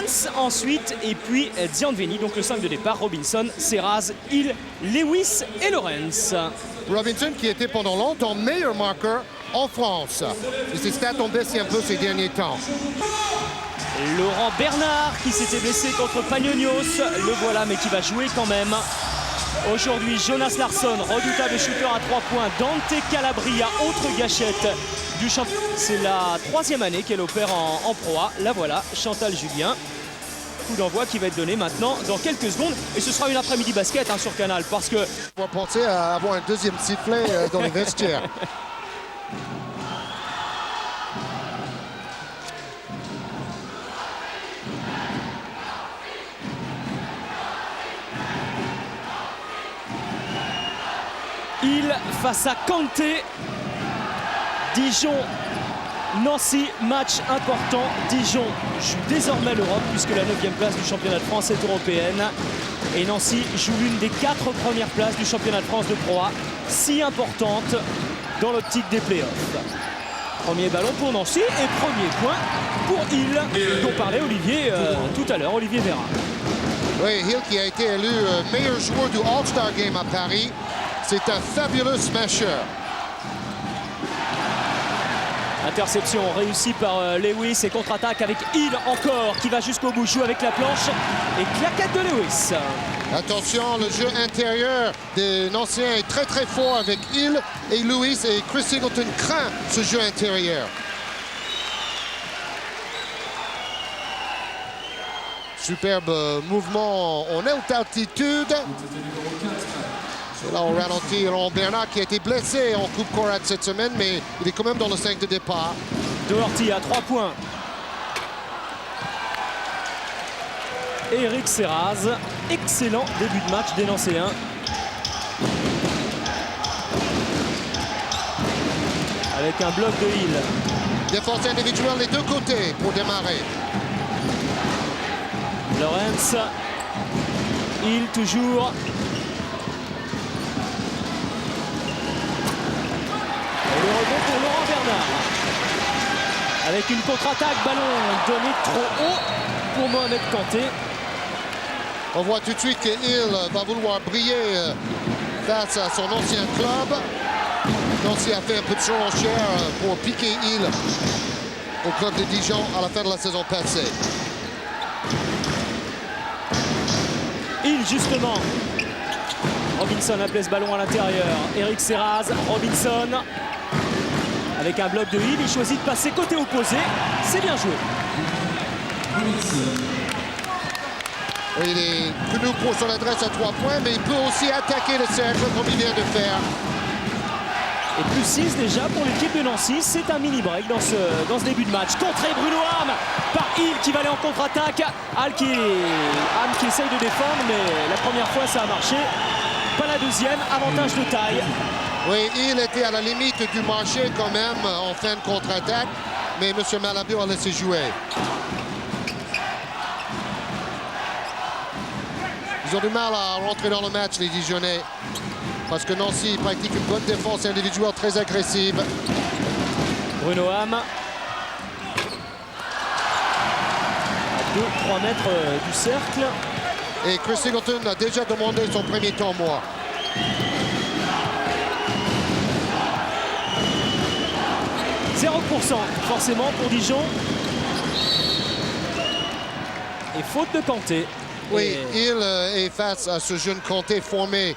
Lawrence ensuite, et puis Gianveni, donc le 5 de départ, Robinson, Serraz, Hill, Lewis et Lawrence. Robinson qui était pendant longtemps meilleur marqueur en France. Et ses stats ont baissé un peu ces derniers temps. Laurent Bernard qui s'était blessé contre Panionios, le voilà mais qui va jouer quand même. Aujourd'hui, Jonas Larsson, redoutable shooter à 3 points. Dante Calabria, autre gâchette du champion. C'est la 3e année qu'elle opère en Pro A. La voilà, Chantal Julien. Coup d'envoi qui va être donné maintenant dans quelques secondes. Et ce sera une après-midi basket sur Canal parce que... On va penser à avoir un deuxième sifflet dans les vestiaires. Hill face à Kanté. Dijon, Nancy, match important. Dijon joue désormais l'Europe puisque la 9e place du championnat de France est européenne. Et Nancy joue l'une des 4 premières places du championnat de France de Pro A, si importante dans l'optique des playoffs. Premier ballon pour Nancy et premier point pour Hill, dont parlait Olivier tout à l'heure, Olivier Véra. Oui, Hill qui a été élu meilleur joueur du All-Star Game à Paris. C'est un fabuleux smasher. Interception réussie par Lewis et contre-attaque avec Hill encore qui va jusqu'au bout, joue avec la planche et claquette de Lewis. Attention, le jeu intérieur des Nanciens est très très fort avec Hill et Lewis, et Chris Singleton craint ce jeu intérieur. Superbe mouvement en haute altitude. Et là, on ralentit Laurent Bernard qui a été blessé en Coupe Conrad cette semaine, mais il est quand même dans le 5 de départ. Doherty à 3 points. Eric Serraz, excellent début de match des Nancéens. Avec un bloc de Hill. Défense individuelle des deux côtés pour démarrer. Lawrence. Hill toujours. Et le rebond pour Laurent Bernard. Avec une contre-attaque, ballon donné trop haut pour Mohamed Kanté. On voit tout de suite que Hill va vouloir briller face à son ancien club. Nancy a fait un peu de surenchère pour piquer Hill au club de Dijon à la fin de la saison passée. Hill justement. Robinson appelait ce ballon à l'intérieur. Eric Serraz, Robinson. Avec un bloc de Hill, il choisit de passer côté opposé. C'est bien joué. Il est connu pour son adresse à 3 points, mais il peut aussi attaquer le cercle comme il vient de faire. Et plus 6 déjà pour l'équipe de Nancy. C'est un mini break dans ce début de match. Contré Bruno Ham par Hill qui va aller en contre-attaque. Ham qui essaye de défendre, mais la première fois ça a marché. Pas la deuxième, avantage de taille. Oui, Hill était à la limite du marché quand même en fin de contre-attaque, mais M. Malabio a laissé jouer. Ils ont du mal à rentrer dans le match, les Dijonnais, parce que Nancy pratique une bonne défense individuelle très agressive. Bruno Ham. À 2-3 mètres du cercle. Et Chris Singleton a déjà demandé son premier temps mort. « 0% forcément pour Dijon. Et faute de Kanté. Oui, Hill est face à ce jeune Kanté formé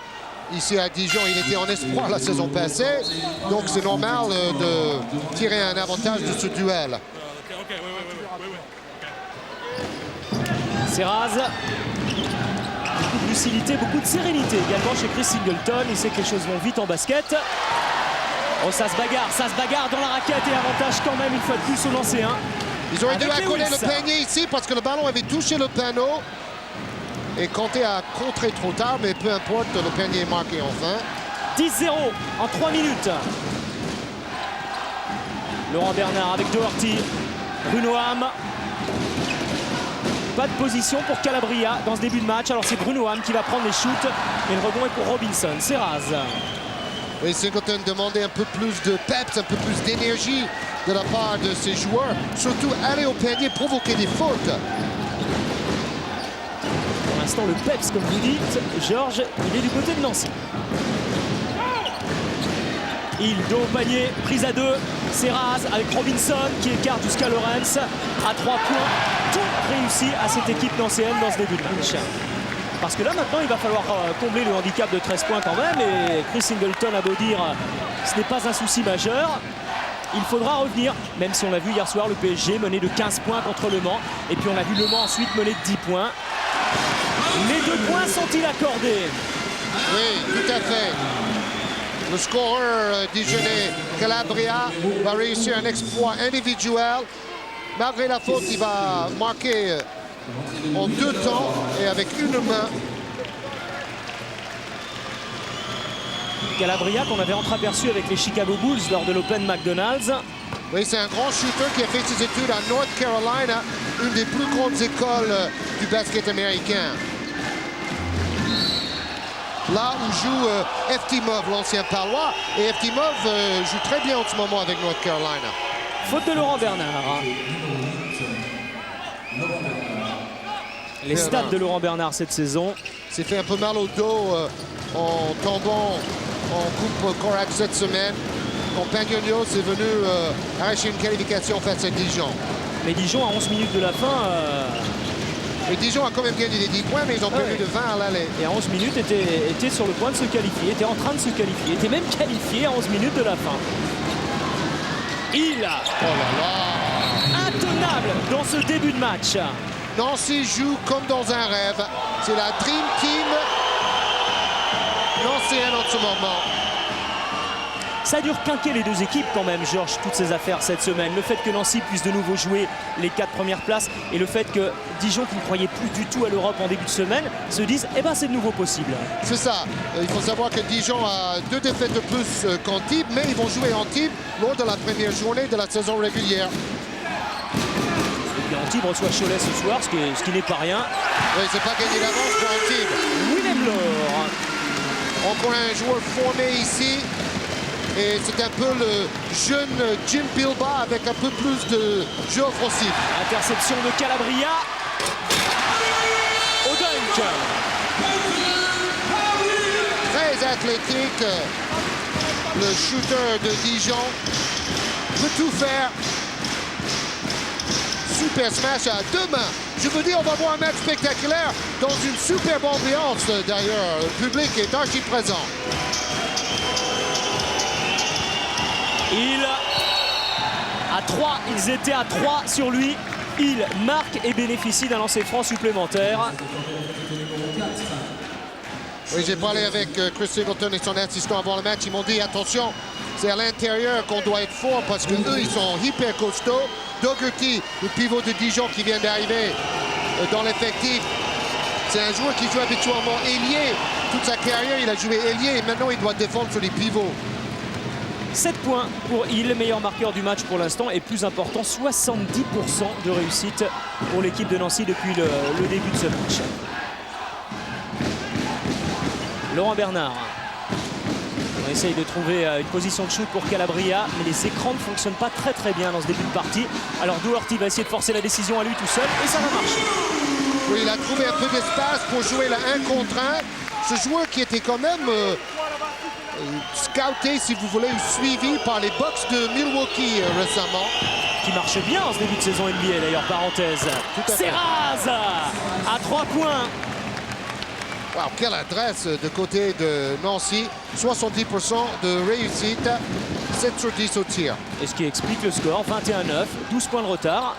ici à Dijon. Il était en espoir la saison passée, donc c'est normal de tirer un avantage de ce duel. Serraz. Beaucoup de lucidité, beaucoup de sérénité également chez Chris Singleton. Il sait que les choses vont vite en basket. Oh, ça se bagarre dans la raquette et avantage quand même une fois de plus au lancer 1. Ils auraient dû accoler le panier ici parce que le ballon avait touché le panneau. Et Kanté a contré trop tard, mais peu importe, le panier est marqué enfin. 10-0 en 3 minutes. Laurent Bernard avec Doherty. Bruno Ham. Pas de position pour Calabria dans ce début de match. Alors c'est Bruno Ham qui va prendre les shoots. Et le rebond est pour Robinson. Serraz. Oui, Singleton demandait un peu plus de peps, un peu plus d'énergie de la part de ses joueurs. Surtout aller au panier, provoquer des fautes. l'instant le peps, comme vous dites. Georges, il est du côté de Nancy. Il dos au panier, prise à 2. Serraz avec Robinson qui écarte jusqu'à Lorenz. À 3 points, tout réussi à cette équipe nancéenne dans ce début de match. Parce que là maintenant il va falloir combler le handicap de 13 points quand même. Et Chris Singleton a beau dire ce n'est pas un souci majeur. Il faudra revenir, même si on l'a vu hier soir, le PSG mené de 15 points contre Le Mans. Et puis on a vu Le Mans ensuite mener de 10 points. Les 2 points sont-ils accordés? Oui, tout à fait. Le scoreur dijonnais Calabria va réussir un exploit individuel. Malgré la faute, il va marquer en 2 temps et avec une main. Calabria qu'on avait entreaperçu avec les Chicago Bulls lors de l'Open McDonald's. Oui, c'est un grand shooter qui a fait ses études à North Carolina, une des plus grandes écoles du basket américain. Là où joue Eftimov, l'ancien Palois. Et Eftimov joue très bien en ce moment avec North Carolina. Faute de Laurent Bernard. Les stats de Laurent Bernard cette saison. S'est fait un peu mal au dos en tombant en coupe Corac cette semaine. Compagnonios est venu arracher une qualification face à Dijon. Mais Dijon, à 11 minutes de la fin... Et Dijon a quand même gagné les 10 points, mais ils ont perdu de 20 à l'aller. Et à 11 minutes, était sur le point de se qualifier, était en train de se qualifier, était même qualifié à 11 minutes de la fin. Il a oh là là, intenable dans ce début de match. Nancy joue comme dans un rêve. C'est la Dream Team nancéenne en ce moment. Ça a dû requinquer les deux équipes quand même, Georges, toutes ces affaires cette semaine. Le fait que Nancy puisse de nouveau jouer les 4 premières places et le fait que Dijon, qui ne croyait plus du tout à l'Europe en début de semaine, se disent eh ben c'est de nouveau possible. C'est ça. Il faut savoir que Dijon a 2 défaites de plus qu'Antibes, mais ils vont jouer Antibes lors de la première journée de la saison régulière. Et puis Antibes reçoit Cholet ce soir, ce qui n'est pas rien. Oui, c'est pas gagné d'avance pour Antibes. Willem Laure. Encore un joueur formé ici. Et c'est un peu le jeune Jim Bilba avec un peu plus de jeu offensif. Interception de Calabria. Au dunk. Très athlétique. Le shooter de Dijon peut tout faire. Super smash à 2 mains. Je veux dire, on va voir un match spectaculaire dans une superbe ambiance d'ailleurs. Le public est archi présent. Il à 3, ils étaient à 3 sur lui. Il marque et bénéficie d'un lancer franc supplémentaire. Oui, j'ai parlé avec Chris Singleton et son assistant avant le match. Ils m'ont dit attention, c'est à l'intérieur qu'on doit être fort parce que eux, ils sont hyper costauds. Dougherty, le pivot de Dijon qui vient d'arriver dans l'effectif, c'est un joueur qui joue habituellement ailier. Toute sa carrière, il a joué ailier et maintenant il doit défendre sur les pivots. 7 points pour Hill, meilleur marqueur du match pour l'instant et plus important, 70% de réussite pour l'équipe de Nancy depuis le début de ce match. Laurent Bernard. On essaye de trouver une position de shoot pour Calabria, mais les écrans ne fonctionnent pas très bien dans ce début de partie. Alors Doherty va essayer de forcer la décision à lui tout seul et ça va marcher. Oui, il a trouvé un peu d'espace pour jouer le 1 contre 1. Ce joueur qui était quand même scouté, si vous voulez, ou suivi par les Bucks de Milwaukee récemment. Qui marche bien en ce début de saison NBA d'ailleurs, parenthèse. Serraz à 3 points. Wow, quelle adresse de côté de Nancy. 70% de réussite, 7 sur 10 au tir. Et ce qui explique le score, 21-9, 12 points de retard.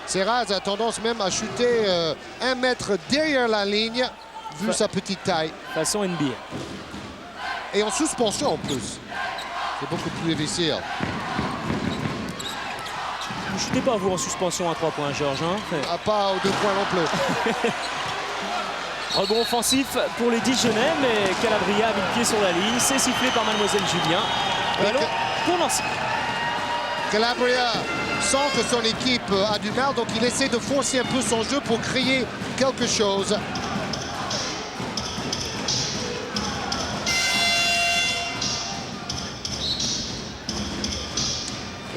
Serraz a tendance même à shooter 1 mètre derrière la ligne, vu sa petite taille. Façon NBA. Et en suspension en plus. C'est beaucoup plus difficile. Vous ne shootez pas vous en suspension à 3 points, Georges. Hein, ah, pas aux 2 points non plus. Rebond offensif pour les Dijonnais, mais Calabria a mis le pied sur la ligne. C'est sifflé par Mademoiselle Julien. Ballon pour Nancy. Calabria sent que son équipe a du mal, donc il essaie de forcer un peu son jeu pour créer quelque chose.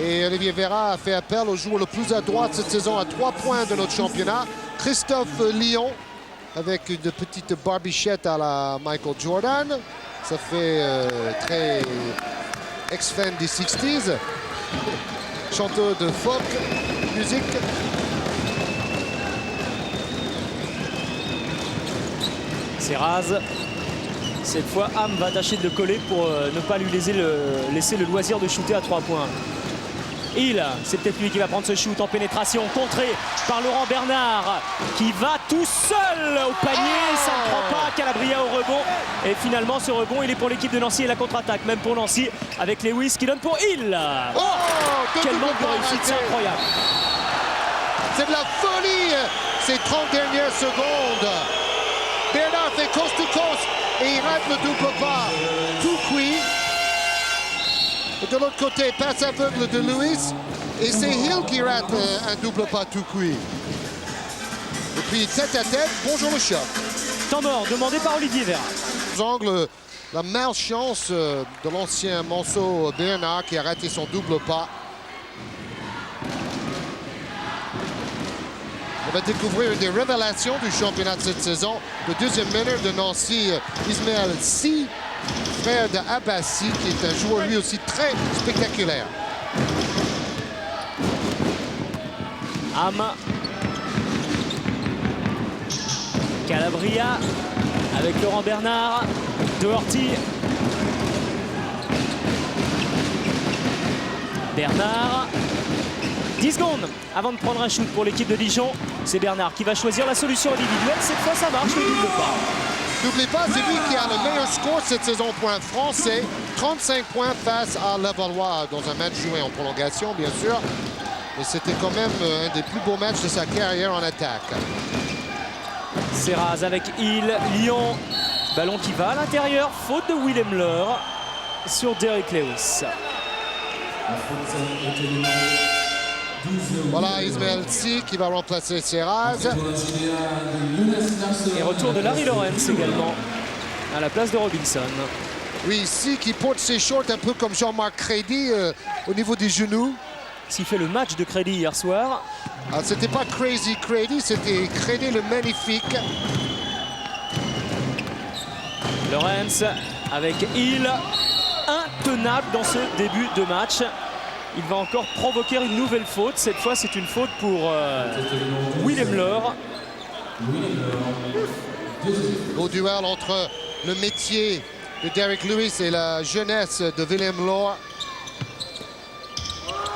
Et Olivier Véra a fait appel au joueur le plus adroit cette saison à 3 points de notre championnat, Christophe Lyon, avec une petite barbichette à la Michael Jordan. Ça fait très ex-fan des 60s, chanteur de folk musique. Serraz. Cette fois, Ham va tâcher de le coller pour ne pas lui laisser le loisir de shooter à 3 points. Hill, c'est peut-être lui qui va prendre ce shoot en pénétration, contré par Laurent Bernard, qui va tout seul au panier. Ça ne prend pas, Calabria au rebond. Et finalement, ce rebond, il est pour l'équipe de Nancy et la contre-attaque, même pour Nancy, avec Lewis qui donne pour Hill. Quel manque de réussite, c'est incroyable. C'est de la folie, ces 30 dernières secondes. Bernard fait coast to coast et il rate le double pas. Tout cuit. Et de l'autre côté, passe aveugle de Lewis. Et c'est Hill qui rate un double pas tout cuit. Et puis tête à tête, bonjour le choc. Temps mort, demandé par Olivier Véra. Angle, la malchance de l'ancien Monceau Bernard qui a raté son double pas. On va découvrir une des révélations du championnat de cette saison. Le deuxième meneur de Nancy, Ismaël Si, frère de Abbassi, qui est un joueur lui aussi très spectaculaire. Ham. Calabria avec Laurent Bernard. Doherty. Bernard. 10 secondes avant de prendre un shoot pour l'équipe de Dijon. C'est Bernard qui va choisir la solution individuelle. Cette fois, ça marche, le double pas. N'oubliez pas, c'est lui qui a le meilleur score cette saison pour un Français. 35 points face à Lavallois dans un match joué en prolongation, bien sûr. Mais c'était quand même un des plus beaux matchs de sa carrière en attaque. Serraz avec Hill, Lyon. Ballon qui va à l'intérieur. Faute de Willem Leur sur Derek Lewis. Voilà Ismaël Si qui va remplacer Serraz. Et retour de Larry Lawrence également à la place de Robinson. Oui, Si qui porte ses shorts un peu comme Jean-Marc Crédy au niveau des genoux. S'il fait le match de Crédy hier soir. Ah, c'était pas Crazy Crédy, c'était Crédy le magnifique. Lawrence avec Hill. Intenable dans ce début de match. Il va encore provoquer une nouvelle faute. Cette fois, c'est une faute pour Willem Leur. Au duel entre le métier de Derek Lewis et la jeunesse de Willem Leur.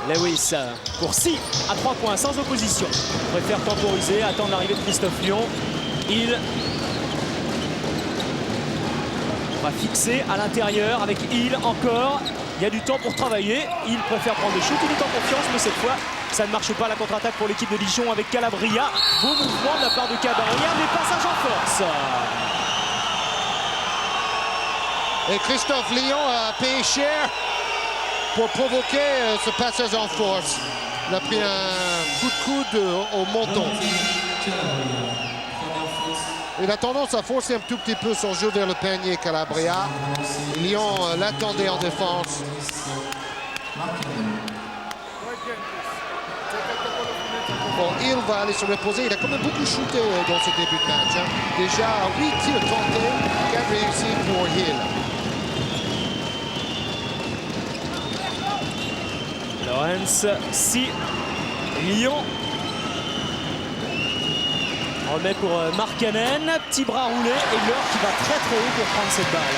Lewis pour 6 à 3 points sans opposition. Il préfère temporiser, attendre l'arrivée de Christophe Lyon. Hill va fixer à l'intérieur avec Hill encore. Il y a du temps pour travailler. Il préfère prendre des shoots. Il est en confiance, mais cette fois, ça ne marche pas. La contre-attaque pour l'équipe de Dijon avec Calabria. Beau mouvement de la part de Calabria, mais passage en force. Et Christophe Lyon a payé cher pour provoquer ce passage en force. Il a pris un coup de coude au menton. Il a tendance à forcer un tout petit peu son jeu vers le panier, Calabria. Lyon l'attendait en défense. Bon, Hill va aller se reposer. Il a quand même beaucoup shooté dans ce début de match. Hein. Déjà 8 tirs tentés, 4 réussis pour Hill. Lawrence, Si, Lyon. Remet pour Markkanen, petit bras roulé et Leur qui va très haut pour prendre cette balle.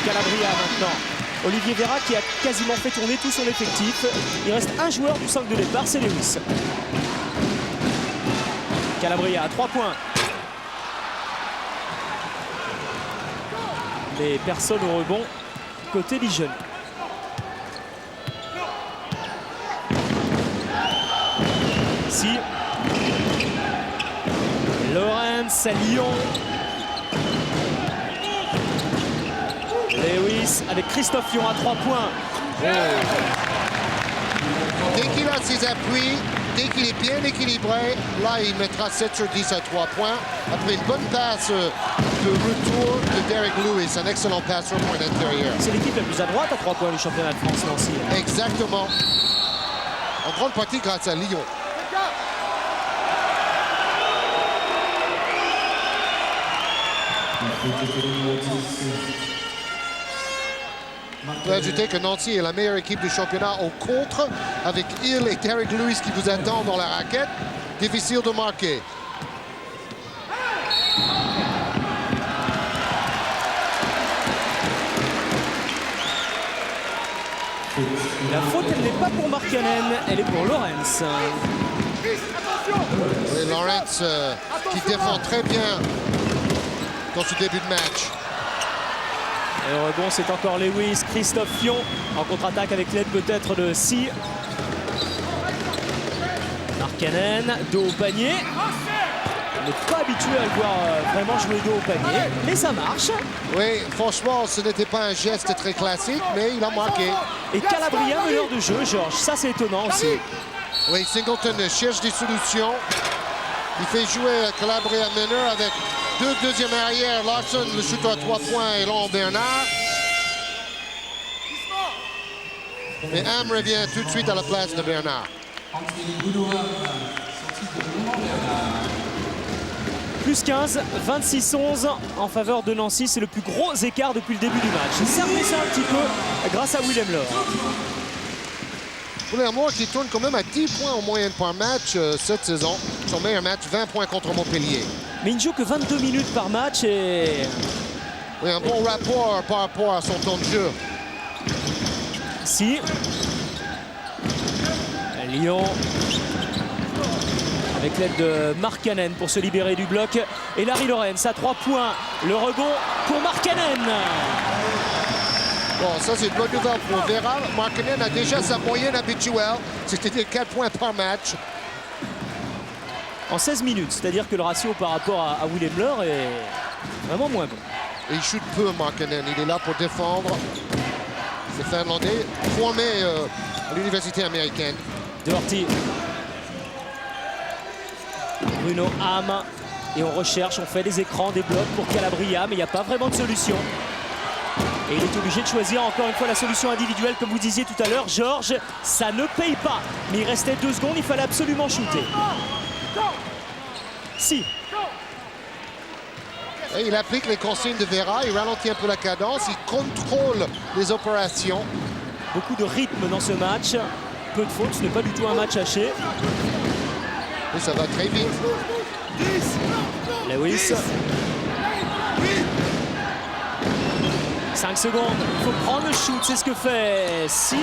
Calabria maintenant. Olivier Véra qui a quasiment fait tourner tout son effectif. Il reste un joueur du 5 de départ, c'est Lewis. Calabria à 3 points. Mais personne au rebond côté Dijon. Si. Lawrence à Lyon. Lewis avec Christophe Lyon à 3 points. Dès qu'il a ses appuis, dès qu'il est bien équilibré, là il mettra 7 sur 10 à 3 points. Après une bonne passe de retour de Derek Lewis, un excellent passeur pour l'intérieur. C'est l'équipe la plus à droite à 3 points du championnat de France, Nancy. Exactement. grande partie grâce à Lyon. Je peux ajouter que Nancy est la meilleure équipe du championnat au contre, avec Hill et Derek Lewis qui vous attendent dans la raquette. Difficile de marquer. La faute, elle n'est pas pour Markkanen, elle est pour Lawrence. Et Lawrence qui défend très bien dans ce début de match. Et le rebond, c'est encore Lewis, Christophe Fion en contre-attaque avec l'aide peut-être de Si. Markkanen, dos au panier. On n'est pas habitué à le voir vraiment jouer dos au panier, mais ça marche. Oui, franchement, ce n'était pas un geste très classique, mais il a marqué. Et Calabria, meneur de jeu, Georges, ça c'est étonnant aussi. Oui, Singleton cherche des solutions. Il fait jouer Calabria meneur avec deux deuxièmes arrières. Larson, le shooter à 3 points, et Laurent Bernard. Mais Ham revient tout de suite à la place de Bernard. Plus 15, 26-11 en faveur de Nancy. C'est le plus gros écart depuis le début du match. Ça remet ça un petit peu grâce à Willem Laure. Willem Laure qui tourne quand même à 10 points en moyenne par match cette saison. Son meilleur match, 20 points contre Montpellier. Mais il ne joue que 22 minutes par match et... Oui, un bon rapport par rapport à son temps de jeu. Si. Lyon. Avec l'aide de Markkanen pour se libérer du bloc. Et Larry Lawrence à 3 points. Le rebond pour Markkanen. Bon, ça c'est une bonne nouvelle pour Vera. Markkanen a déjà sa moyenne habituelle, c'est-à-dire 4 points par match. En 16 minutes, c'est-à-dire que le ratio par rapport à Willem Laure est vraiment moins bon. Et il shoot peu, Markkanen. Il est là pour défendre. C'est finlandais, formé à l'université américaine. Doherty. Bruno Ham. Et on recherche, on fait des écrans, des blocs pour Calabria, mais il n'y a pas vraiment de solution. Et il est obligé de choisir encore une fois la solution individuelle, comme vous disiez tout à l'heure. Georges, ça ne paye pas. Mais il restait 2 secondes, il fallait absolument shooter. Si. Et il applique les consignes de Vera, il ralentit un peu la cadence, il contrôle les opérations. Beaucoup de rythme dans ce match. Peu de fautes, ce n'est pas du tout un match haché. Et ça va très vite. Lewis. 5 secondes, il faut prendre le shoot, c'est ce que fait Si.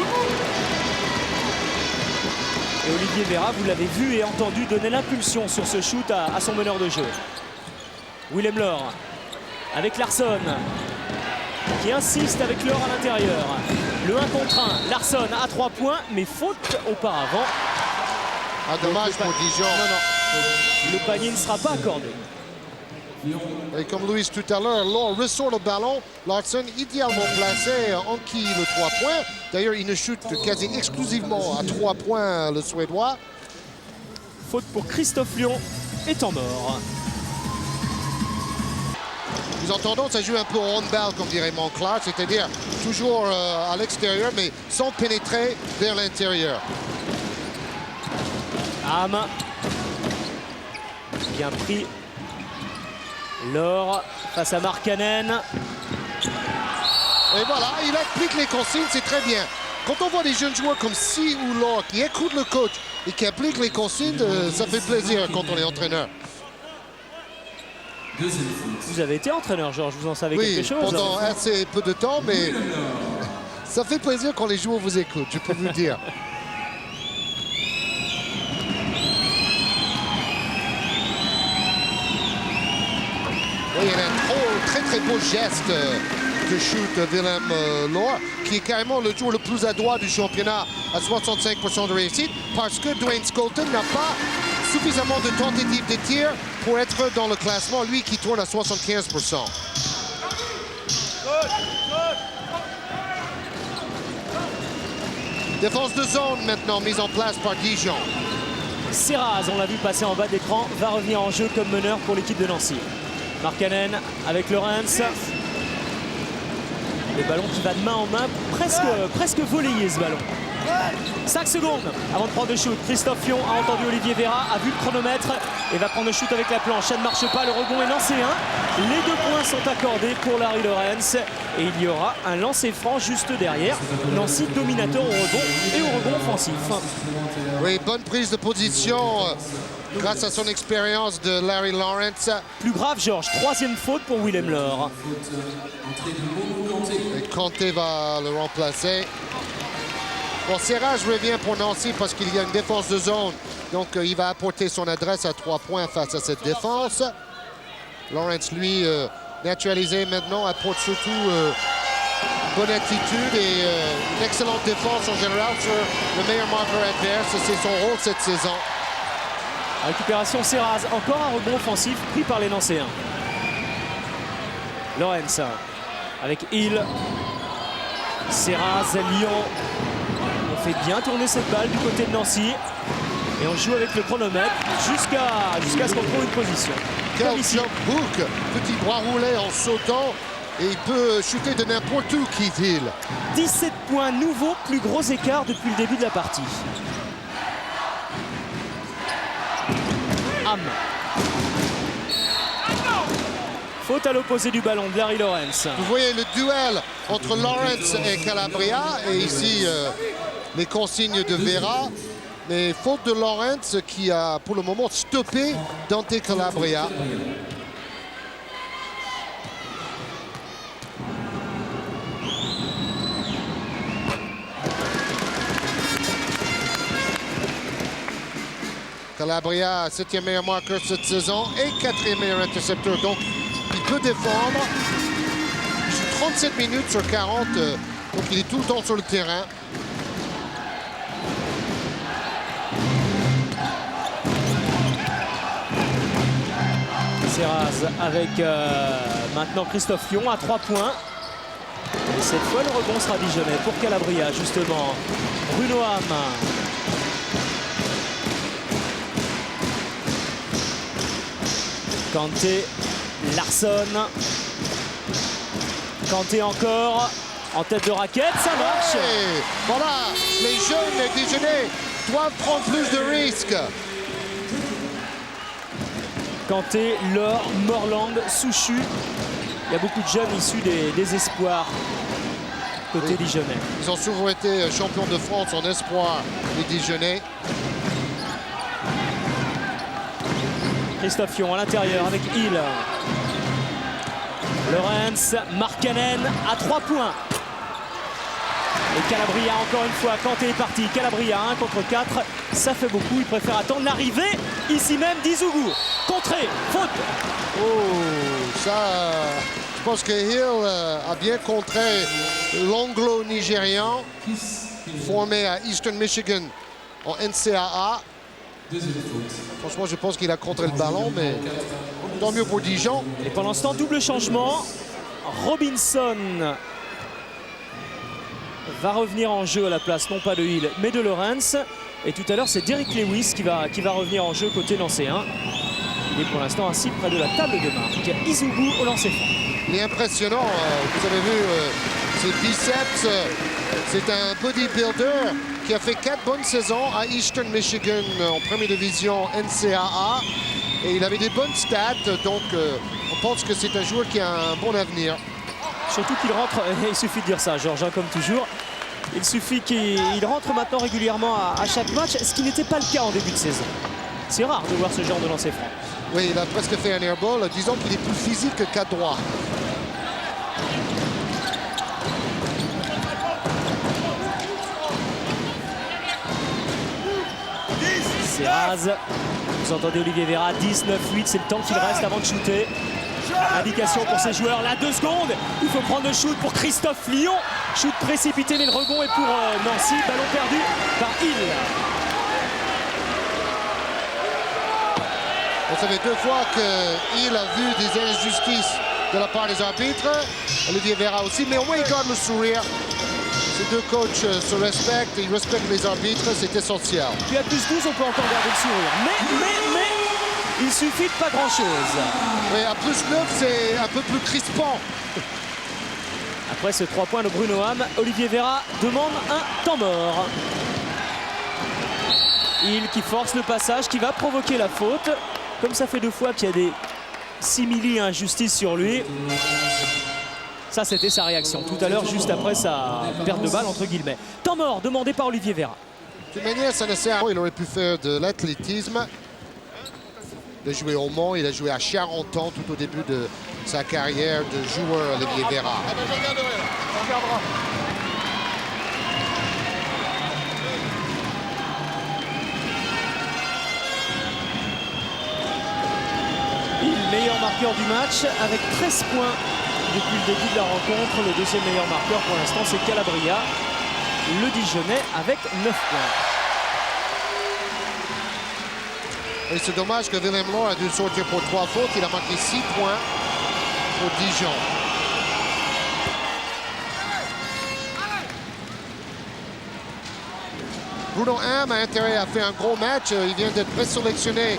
Et Olivier Vera, vous l'avez vu et entendu, donner l'impulsion sur ce shoot à son meneur de jeu. Willem Laure avec Larsson qui insiste avec Laure à l'intérieur. Le 1 contre 1, Larsson à 3 points, mais faute auparavant. Ah, dommage pour Dijon. Non. Le panier ne sera pas accordé. Et comme Louis tout à l'heure, Laure ressort le ballon. Larsson idéalement placé, enquille le 3 points. D'ailleurs, il ne shoot quasi exclusivement à 3 points, le Suédois. Faute pour Christophe Lyon et temps mort. Ils ont tendance à jouer un peu en handball, comme dirait Monclar, c'est-à-dire toujours à l'extérieur, mais sans pénétrer vers l'intérieur. Ham. Bien pris. Laure face à Markkanen. Et voilà, il applique les consignes, c'est très bien. Quand on voit des jeunes joueurs comme Si ou Laure qui écoutent le coach et qui appliquent les consignes, ça fait plaisir quand on est entraîneur. Vous avez été entraîneur, Georges, vous en savez Oui, quelque chose? pendant assez peu de temps, mais ça fait plaisir quand les joueurs vous écoutent, je peux vous le dire. Oui, il y a un très beau geste de shoot de Willem Laure, qui est carrément le joueur le plus adroit du championnat à 65% de réussite, parce que Dwayne Skolton n'a pas suffisamment de tentatives de tir pour être dans le classement, lui qui tourne à 75%. Défense de zone maintenant mise en place par Dijon. Serraz, on l'a vu passer en bas d'écran, va revenir en jeu comme meneur pour l'équipe de Nancy. Markkanen avec Lawrence. Le ballon qui va de main en main, presque volleyé ce ballon. 5 secondes avant de prendre le shoot. Christophe Fion a entendu Olivier Vera, a vu le chronomètre et va prendre le shoot avec la planche. Ça ne marche pas, le rebond est nancéen. Les 2 points sont accordés pour Larry Lawrence et il y aura un lancer franc juste derrière. Nancy dominateur au rebond et au rebond offensif. Oui, bonne prise de position grâce à son expérience de Larry Lawrence. Plus grave, Georges, 3e faute pour Willem Lor. Et Kanté va le remplacer. Bon, Serrage revient pour Nancy parce qu'il y a une défense de zone. Donc, il va apporter son adresse à 3 points face à cette défense. Lawrence, lui, naturalisé maintenant, apporte surtout bonne attitude et une excellente défense en général sur le meilleur marqueur adverse. C'est son rôle cette saison. Récupération Serraz, encore un rebond offensif pris par les Nancéens. Lawrence avec Hill. Serraz, Lyon. On fait bien tourner cette balle du côté de Nancy. Et on joue avec le chronomètre jusqu'à ce qu'on trouve une position. Quel jump hook, petit bras roulé en sautant. Et il peut shooter de n'importe où, Keith Hill. 17 points nouveaux, plus gros écart depuis le début de la partie. Ham. Faute à l'opposé du ballon de Larry Lawrence. Vous voyez le duel entre Lawrence et Calabria. Et ici, les consignes de Vera. Mais faute de Lawrence qui a pour le moment stoppé Dante Calabria. Calabria, 7e meilleur marqueur cette saison et 4e meilleur intercepteur. Donc, il peut défendre. Il joue 37 minutes sur 40. Donc, il est tout le temps sur le terrain. Serraz avec maintenant Christophe Fion à 3 points. Et cette fois, le rebond sera dijonnais pour Calabria, justement. Bruno Ham. Kanté, Larsson. Kanté encore. En tête de raquette, ça marche. Et voilà, les jeunes Dijonnais doivent prendre plus de risques. Kanté, Laure, Morland, Souchu. Il y a beaucoup de jeunes issus des espoirs côté dijonnais. Ils ont souvent été champions de France en espoir, les Dijonnais. Christophe Fion à l'intérieur avec Hill. Lawrence, Markkanen à 3 points. Et Calabria encore une fois. Kanté est parti. Calabria 1 contre 4. Ça fait beaucoup. Il préfère attendre l'arrivée ici même d'Izougou. Contré, faute. Oh, ça, je pense que Hill a bien contré l'anglo-nigérian formé à Eastern Michigan en NCAA. Franchement, je pense qu'il a contré le ballon, mais tant mieux pour Dijon. Et pendant ce temps, double changement. Robinson va revenir en jeu à la place, non pas de Hill, mais de Lawrence. Et tout à l'heure, c'est Derrick Lewis qui va revenir en jeu côté nancéen. Il est pour l'instant assis près de la table de marque. Izougou au lancer franc. Il est impressionnant. Vous avez vu ses biceps. C'est un bodybuilder qui a fait 4 bonnes saisons à Eastern Michigan en première division NCAA. Et il avait des bonnes stats. Donc, on pense que c'est un joueur qui a un bon avenir. Surtout qu'il rentre, il suffit de dire ça, Georges, comme toujours. Il suffit qu'il rentre maintenant régulièrement à chaque match, ce qui n'était pas le cas en début de saison. C'est rare de voir ce genre de lancer franc. Oui, il a presque fait un airball. Disons qu'il est plus physique qu'adroit. Serraz. Vous entendez Olivier Vera, 19-8, c'est le temps qu'il reste avant de shooter. Indication pour ces joueurs, là 2 secondes. Il faut prendre le shoot pour Christophe Lyon. Shoot précipité, mais le rebond est pour Nancy. Ballon perdu par Hill. Ça fait 2 fois qu'il a vu des injustices de la part des arbitres. Olivier Vera aussi, mais au moins il garde le sourire. Ces 2 coachs se respectent, ils respectent les arbitres, c'est essentiel. Puis à plus 12, on peut encore garder le sourire. Mais, il suffit de pas grand-chose. Mais à plus 9, c'est un peu plus crispant. Après ce 3 points de Bruno Ham, Olivier Vera demande un temps mort. Hill qui force le passage, qui va provoquer la faute. Comme ça fait 2 fois qu'il y a des simili-injustices sur lui. Ça, c'était sa réaction tout à l'heure, juste après sa perte de balle, entre guillemets. Temps mort demandé par Olivier Vera. De toute manière, ça ne sert à rien. Il aurait pu faire de l'athlétisme. Il a joué au Mans, il a joué à Charenton tout au début de sa carrière de joueur, Olivier Vera. Le meilleur marqueur du match avec 13 points depuis le début de la rencontre. Le deuxième meilleur marqueur pour l'instant, c'est Calabria, le Dijonnais, avec 9 points. Et c'est dommage que Willem Law a dû sortir pour 3 fautes. Il a marqué 6 points pour Dijon. Bruno Ham a intérêt à faire un gros match. Il vient d'être présélectionné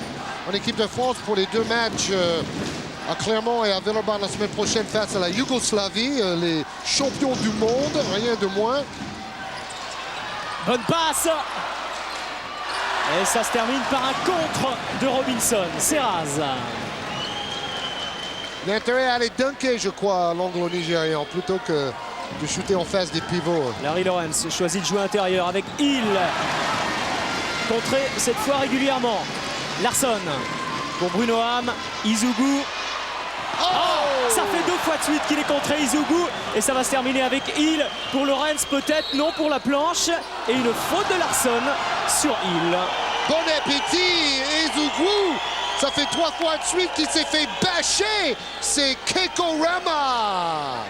en équipe de France pour les 2 matchs à Clermont et à Villeurbanne la semaine prochaine face à la Yougoslavie, les champions du monde, rien de moins. Bonne passe! Et ça se termine par un contre de Robinson. Serraz. Il a intérêt à aller dunker, je crois, à l'anglo-nigérian, plutôt que de shooter en face des pivots. Larry Lawrence choisit de jouer intérieur avec Hill. Contré cette fois régulièrement. Larsson pour Bruno Ham. Izugu. Oh, ça fait 2 fois de suite qu'il est contré, Izugu. Et ça va se terminer avec Hill pour Lawrence, peut-être, non pour la planche. Et une faute de Larsson sur Hill. Bon appétit, Izugu. Ça fait 3 fois de suite qu'il s'est fait bâcher. C'est Kekorama.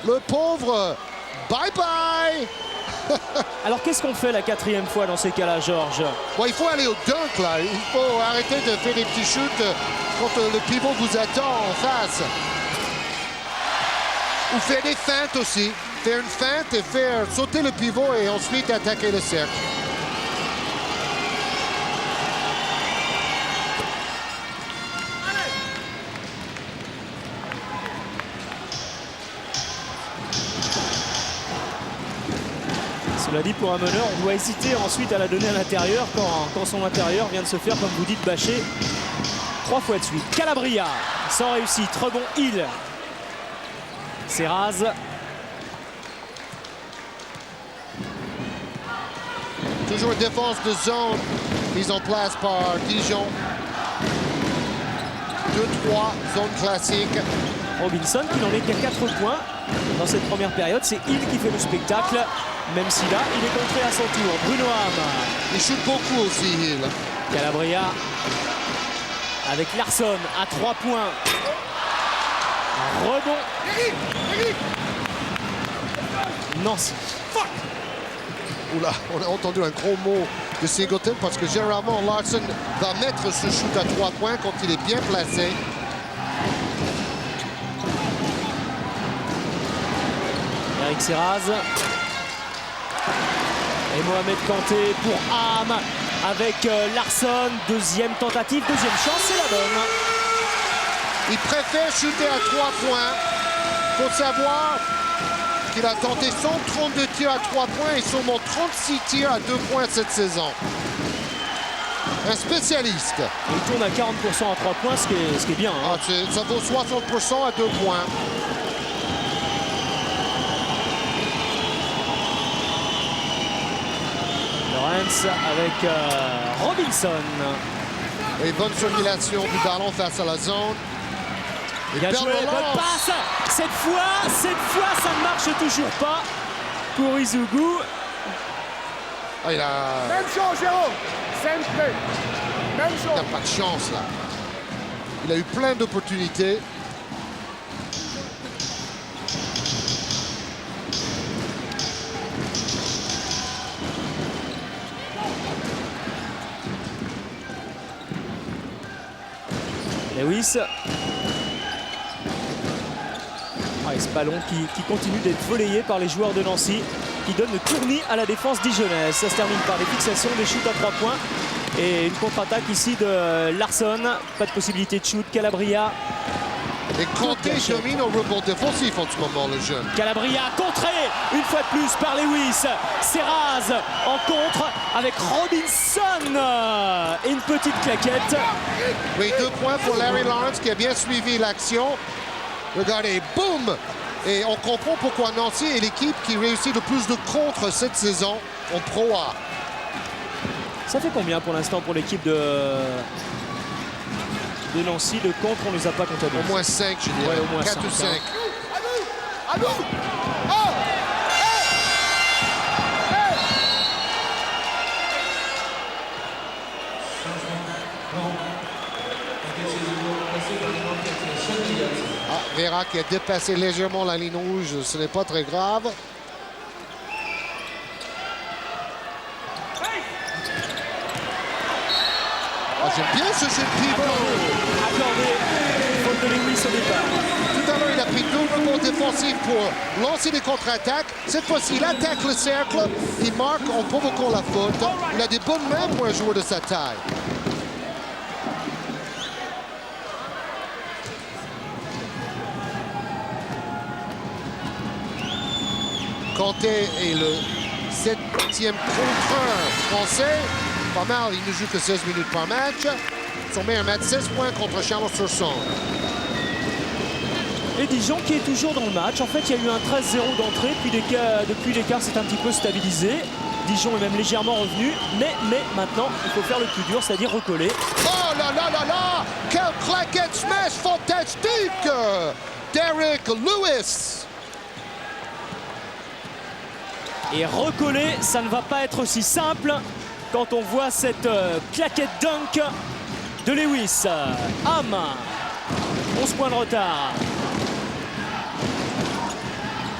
Le pauvre, bye bye. Alors qu'est-ce qu'on fait la 4e fois dans ces cas-là, Georges? Bon, il faut aller au dunk là. Il faut arrêter de faire des petits shoots quand le pivot vous attend en face. Ou faire des feintes aussi. Faire une feinte et faire sauter le pivot et ensuite attaquer le cercle. Cela dit, pour un meneur, on doit hésiter ensuite à la donner à l'intérieur quand son intérieur vient de se faire, comme vous dites, bâcher 3 fois de suite. Calabria, sans réussite. Rebond Hill. Serraz. Toujours une défense de zone mise en place par Dijon. 2-3, zone classique. Robinson qui n'en est qu'à 4 points dans cette première période. C'est Hill qui fait le spectacle, même si là, il est contré à son tour. Bruno Ham. Il shoot beaucoup aussi, Hill. Calabria avec Larsson à 3 points. Rebond. Nancy. Oula, on a entendu un gros mot de Singleton parce que généralement Larsson va mettre ce shoot à 3 points quand il est bien placé. Eric Serraz. Et Mohamed Kanté pour Ham avec Larsson. Deuxième tentative, deuxième chance, c'est la bonne. Il préfère shooter à 3 points. Il faut savoir qu'il a tenté 132 tirs à 3 points et seulement 36 tirs à 2 points cette saison. Un spécialiste. Il tourne à 40% à 3 points, ce qui est bien. Hein. Ça vaut 60% à 2 points. Lawrence avec Robinson. Et bonne circulation du ballon face à la zone. Bien joué, bonne passe. Cette fois, ça ne marche toujours pas pour Izugu. Ah, il a... Même chose, Jérôme. Sempre. Même Il chose. n'a pas de chance là. Il a eu plein d'opportunités. Lewis. Et ce ballon qui continue d'être volleyé par les joueurs de Nancy, qui donne le tournis à la défense dijonnaise. Ça se termine par des fixations, des shoots à 3 points et une contre-attaque ici de Larsson. Pas de possibilité de shoot. Calabria Et Kanté domine au rebond défensif en ce moment, le jeune. Calabria contré une fois de plus par Lewis. Serraz en contre avec Robinson. Et une petite claquette. Oui, 2 points pour Larry Lawrence qui a bien suivi l'action. Regardez, boum! Et on comprend pourquoi Nancy est l'équipe qui réussit le plus de contres cette saison en Pro A. Ça fait combien pour l'instant pour l'équipe de Nancy? De contre, on ne les a pas comptabilisés. Au moins 5, je dirais. Ouais, au moins 4 ou 5. Vera qui a dépassé légèrement la ligne rouge, ce n'est pas très grave. J'aime bien ce jeu de pivot. Accordé, faute de Lewis au départ. Tout à l'heure, il a pris 2 rebonds défensifs pour lancer des contre-attaques. Cette fois-ci, il attaque le cercle. Il marque en provoquant la faute. Il a des bonnes mains pour un joueur de sa taille. Kanté est le 7e contre français. Pas mal, il ne joue que 16 minutes par match. Son meilleur match, 16 points contre Chalon-sur-Saône. Et Dijon qui est toujours dans le match. En fait, il y a eu un 13-0 d'entrée. Puis depuis l'écart s'est un petit peu stabilisé. Dijon est même légèrement revenu. Mais maintenant, il faut faire le plus dur, c'est-à-dire recoller. Oh là là là là! Quel claquette smash fantastique! Derek Lewis! Et recoller, ça ne va pas être aussi simple quand on voit cette claquette dunk de Lewis. Ham, 11 points de retard.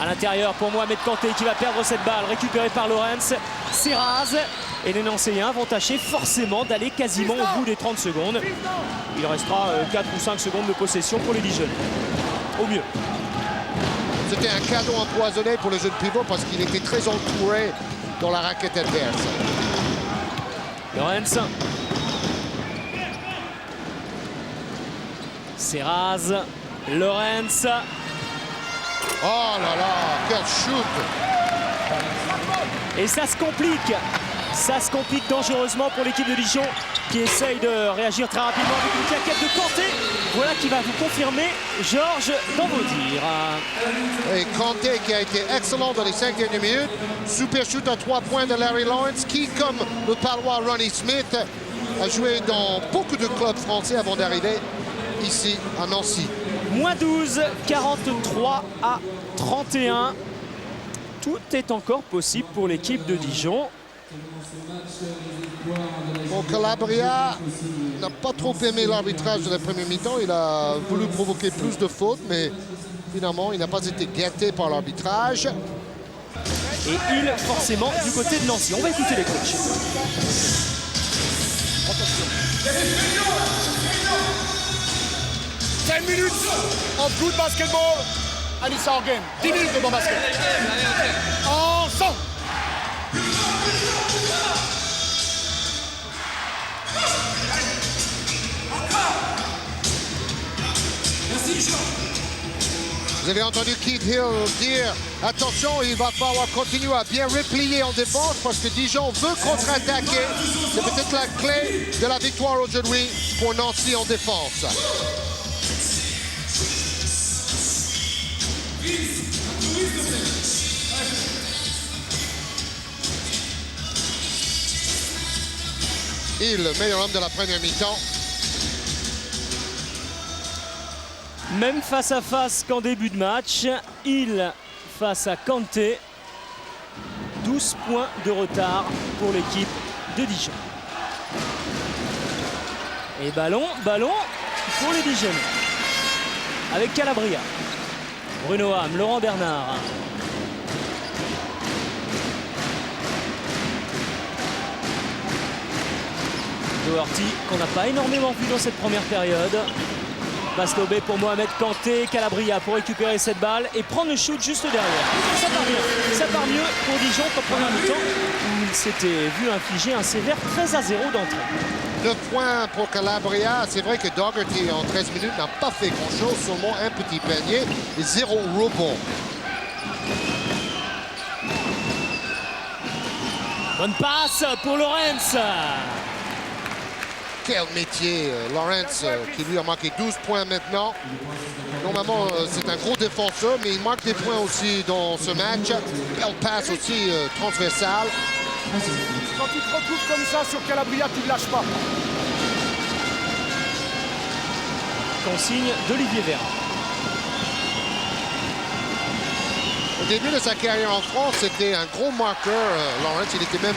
À l'intérieur pour Mohamed Kanté qui va perdre cette balle, récupérée par Lawrence. Serraz et les Nancéens vont tâcher forcément d'aller quasiment au bout des 30 secondes. Il restera 4 ou 5 secondes de possession pour les Dijonnais, au mieux. C'était un cadeau empoisonné pour le jeune pivot parce qu'il était très entouré dans la raquette adverse. Lawrence. Serraz. Lawrence. Oh là là, quel shoot! Et ça se complique. Ça se complique dangereusement pour l'équipe de Dijon qui essaye de réagir très rapidement avec une claquette de Kanté. Voilà qui va vous confirmer, Georges, dans vos dires. Et Kanté qui a été excellent dans les 5 dernières minutes. Super shoot à 3 points de Larry Lawrence qui, comme le Palois Ronnie Smith, a joué dans beaucoup de clubs français avant d'arriver ici à Nancy. Moins 12, 43 à 31. Tout est encore possible pour l'équipe de Dijon. Bon, Calabria n'a pas trop aimé l'arbitrage de la première mi-temps. Il a voulu provoquer plus de fautes, mais finalement, il n'a pas été gâté par l'arbitrage. Et il, forcément, du côté de Nancy. On va écouter les coachs. 10 minutes of good basketball and it's our game. 10 minutes de bon basket. Ensemble. Vous avez entendu Keith Hill dire attention, il va falloir continuer à bien replier en défense parce que Dijon veut contre-attaquer. C'est peut-être la clé de la victoire aujourd'hui pour Nancy en défense. Hill, le meilleur homme de la première mi-temps. Même face à face qu'en début de match, Hill face à Kanté. 12 points de retard pour l'équipe de Dijon. Et ballon pour les Dijonnais. Avec Calabria. Bruno Ham, Laurent Bernard. Doherty, qu'on n'a pas énormément vu dans cette première période. Passe lobé pour Mohamed Kanté, Calabria pour récupérer cette balle et prendre le shoot juste derrière. Ça part bien, ça part mieux pour Dijon qu'en première mi-temps où il s'était vu infliger un sévère 13-0 d'entrée. 9 points pour Calabria. C'est vrai que Dougherty, en 13 minutes, n'a pas fait grand-chose. Seulement un petit panier et 0 rebond. Bonne passe pour Lawrence. Quel métier, Lawrence, qui lui a marqué 12 points maintenant. Normalement, c'est un gros défenseur, mais il marque des points aussi dans ce match. Belle passe aussi transversale. Quand tu te retrouves comme ça sur Calabria, tu ne lâches pas. Consigne d'Olivier Véran. Au début de sa carrière en France, c'était un gros marqueur. Lawrence, il était même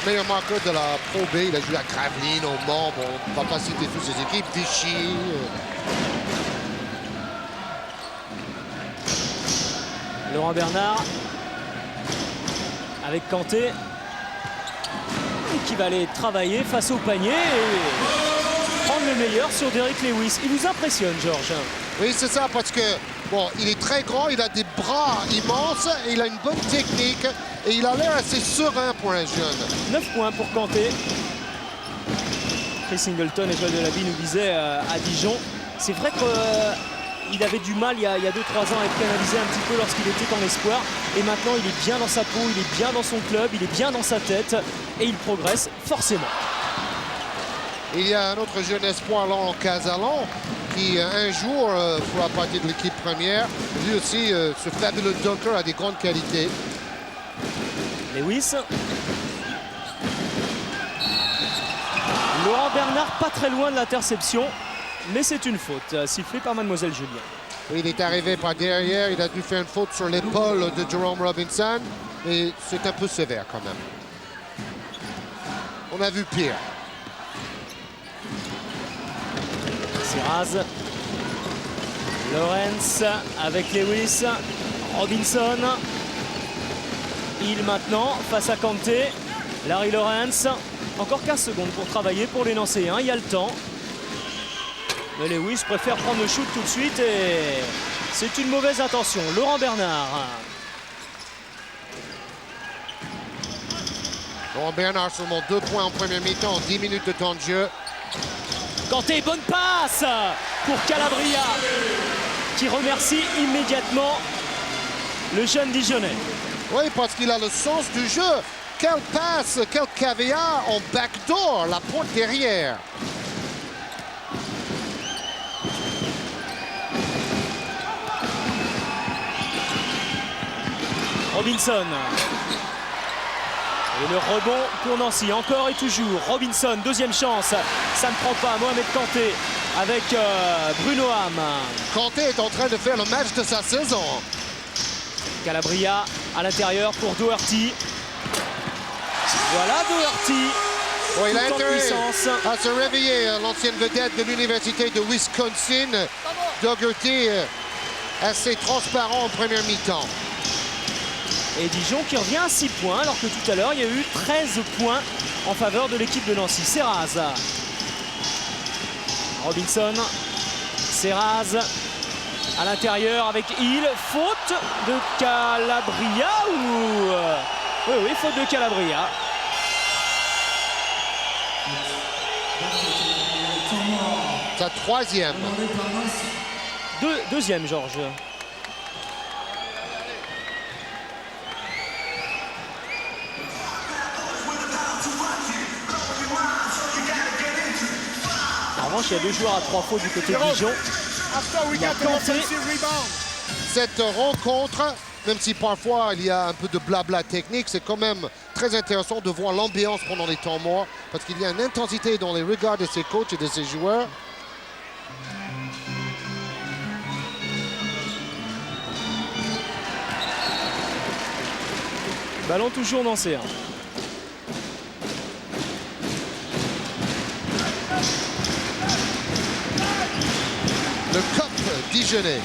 meilleur marqueur de la Pro B. Il a joué à Gravelines, au Mans. Bon, on ne va pas citer toutes ses équipes. Vichy. Laurent Bernard avec Kanté qui va aller travailler face au panier et prendre le meilleur sur Derrick Lewis. Il vous impressionne, Georges? Oui, c'est ça, parce que bon, il est très grand, il a des bras immenses, et il a une bonne technique et il a l'air assez serein pour un jeune. 9 points pour Kanté. Chris Singleton et Joël Delaby nous disaient à Dijon. C'est vrai qu'il avait du mal il y a 2-3 ans à être pénalisé un petit peu lorsqu'il était en espoir. Et maintenant, il est bien dans sa peau, il est bien dans son club, il est bien dans sa tête et il progresse forcément. Il y a un autre jeune espoir, là, en Casalan, qui un jour fera partie de l'équipe première. Lui aussi, ce fabuleux dunker a des grandes qualités. Lewis. Laurent Bernard pas très loin de l'interception, mais c'est une faute sifflée par Mademoiselle Julien. Oui, il est arrivé par derrière, il a dû faire une faute sur l'épaule de Jerome Robinson, et c'est un peu sévère quand même. On a vu pire. Serraz. Lawrence avec Lewis. Robinson. Il maintenant face à Kanté. Larry Lawrence. Encore 15 secondes pour travailler pour les Nancéens. Il y a le temps. Mais Lewis préfère prendre le shoot tout de suite et c'est une mauvaise intention. Laurent Bernard. Laurent Bernard seulement 2 points en première mi-temps, 10 minutes de temps de jeu. Kanté, bonne passe pour Calabria qui remercie immédiatement le jeune Dijonnais. Oui, parce qu'il a le sens du jeu. Quelle passe, quel caviar en backdoor, la porte derrière. Robinson. Et le rebond pour Nancy, encore et toujours. Robinson, deuxième chance. Ça ne prend pas. Mohamed Kanté avec Bruno Ham. Kanté est en train de faire le match de sa saison. Calabria à l'intérieur pour Doherty. Voilà Doherty. Bon, il a Tout en intérêt puissance. à se réveiller, l'ancienne vedette de l'université de Wisconsin. Dougherty assez transparent en première mi-temps. Et Dijon qui revient à 6 points alors que tout à l'heure il y a eu 13 points en faveur de l'équipe de Nancy. Serraz. Robinson. Serraz à l'intérieur avec Hill. Faute de Calabria ou... Oui, faute de Calabria. Sa troisième. Deuxième, Georges. En revanche, il y a 2 joueurs à 3 fautes du côté de Dijon. Il y a Kanté. Cette rencontre, même si parfois il y a un peu de blabla technique, c'est quand même très intéressant de voir l'ambiance pendant les temps morts, parce qu'il y a une intensité dans les regards de ses coachs et de ses joueurs. Ballon toujours nancéen. Le Cup Dijonnais.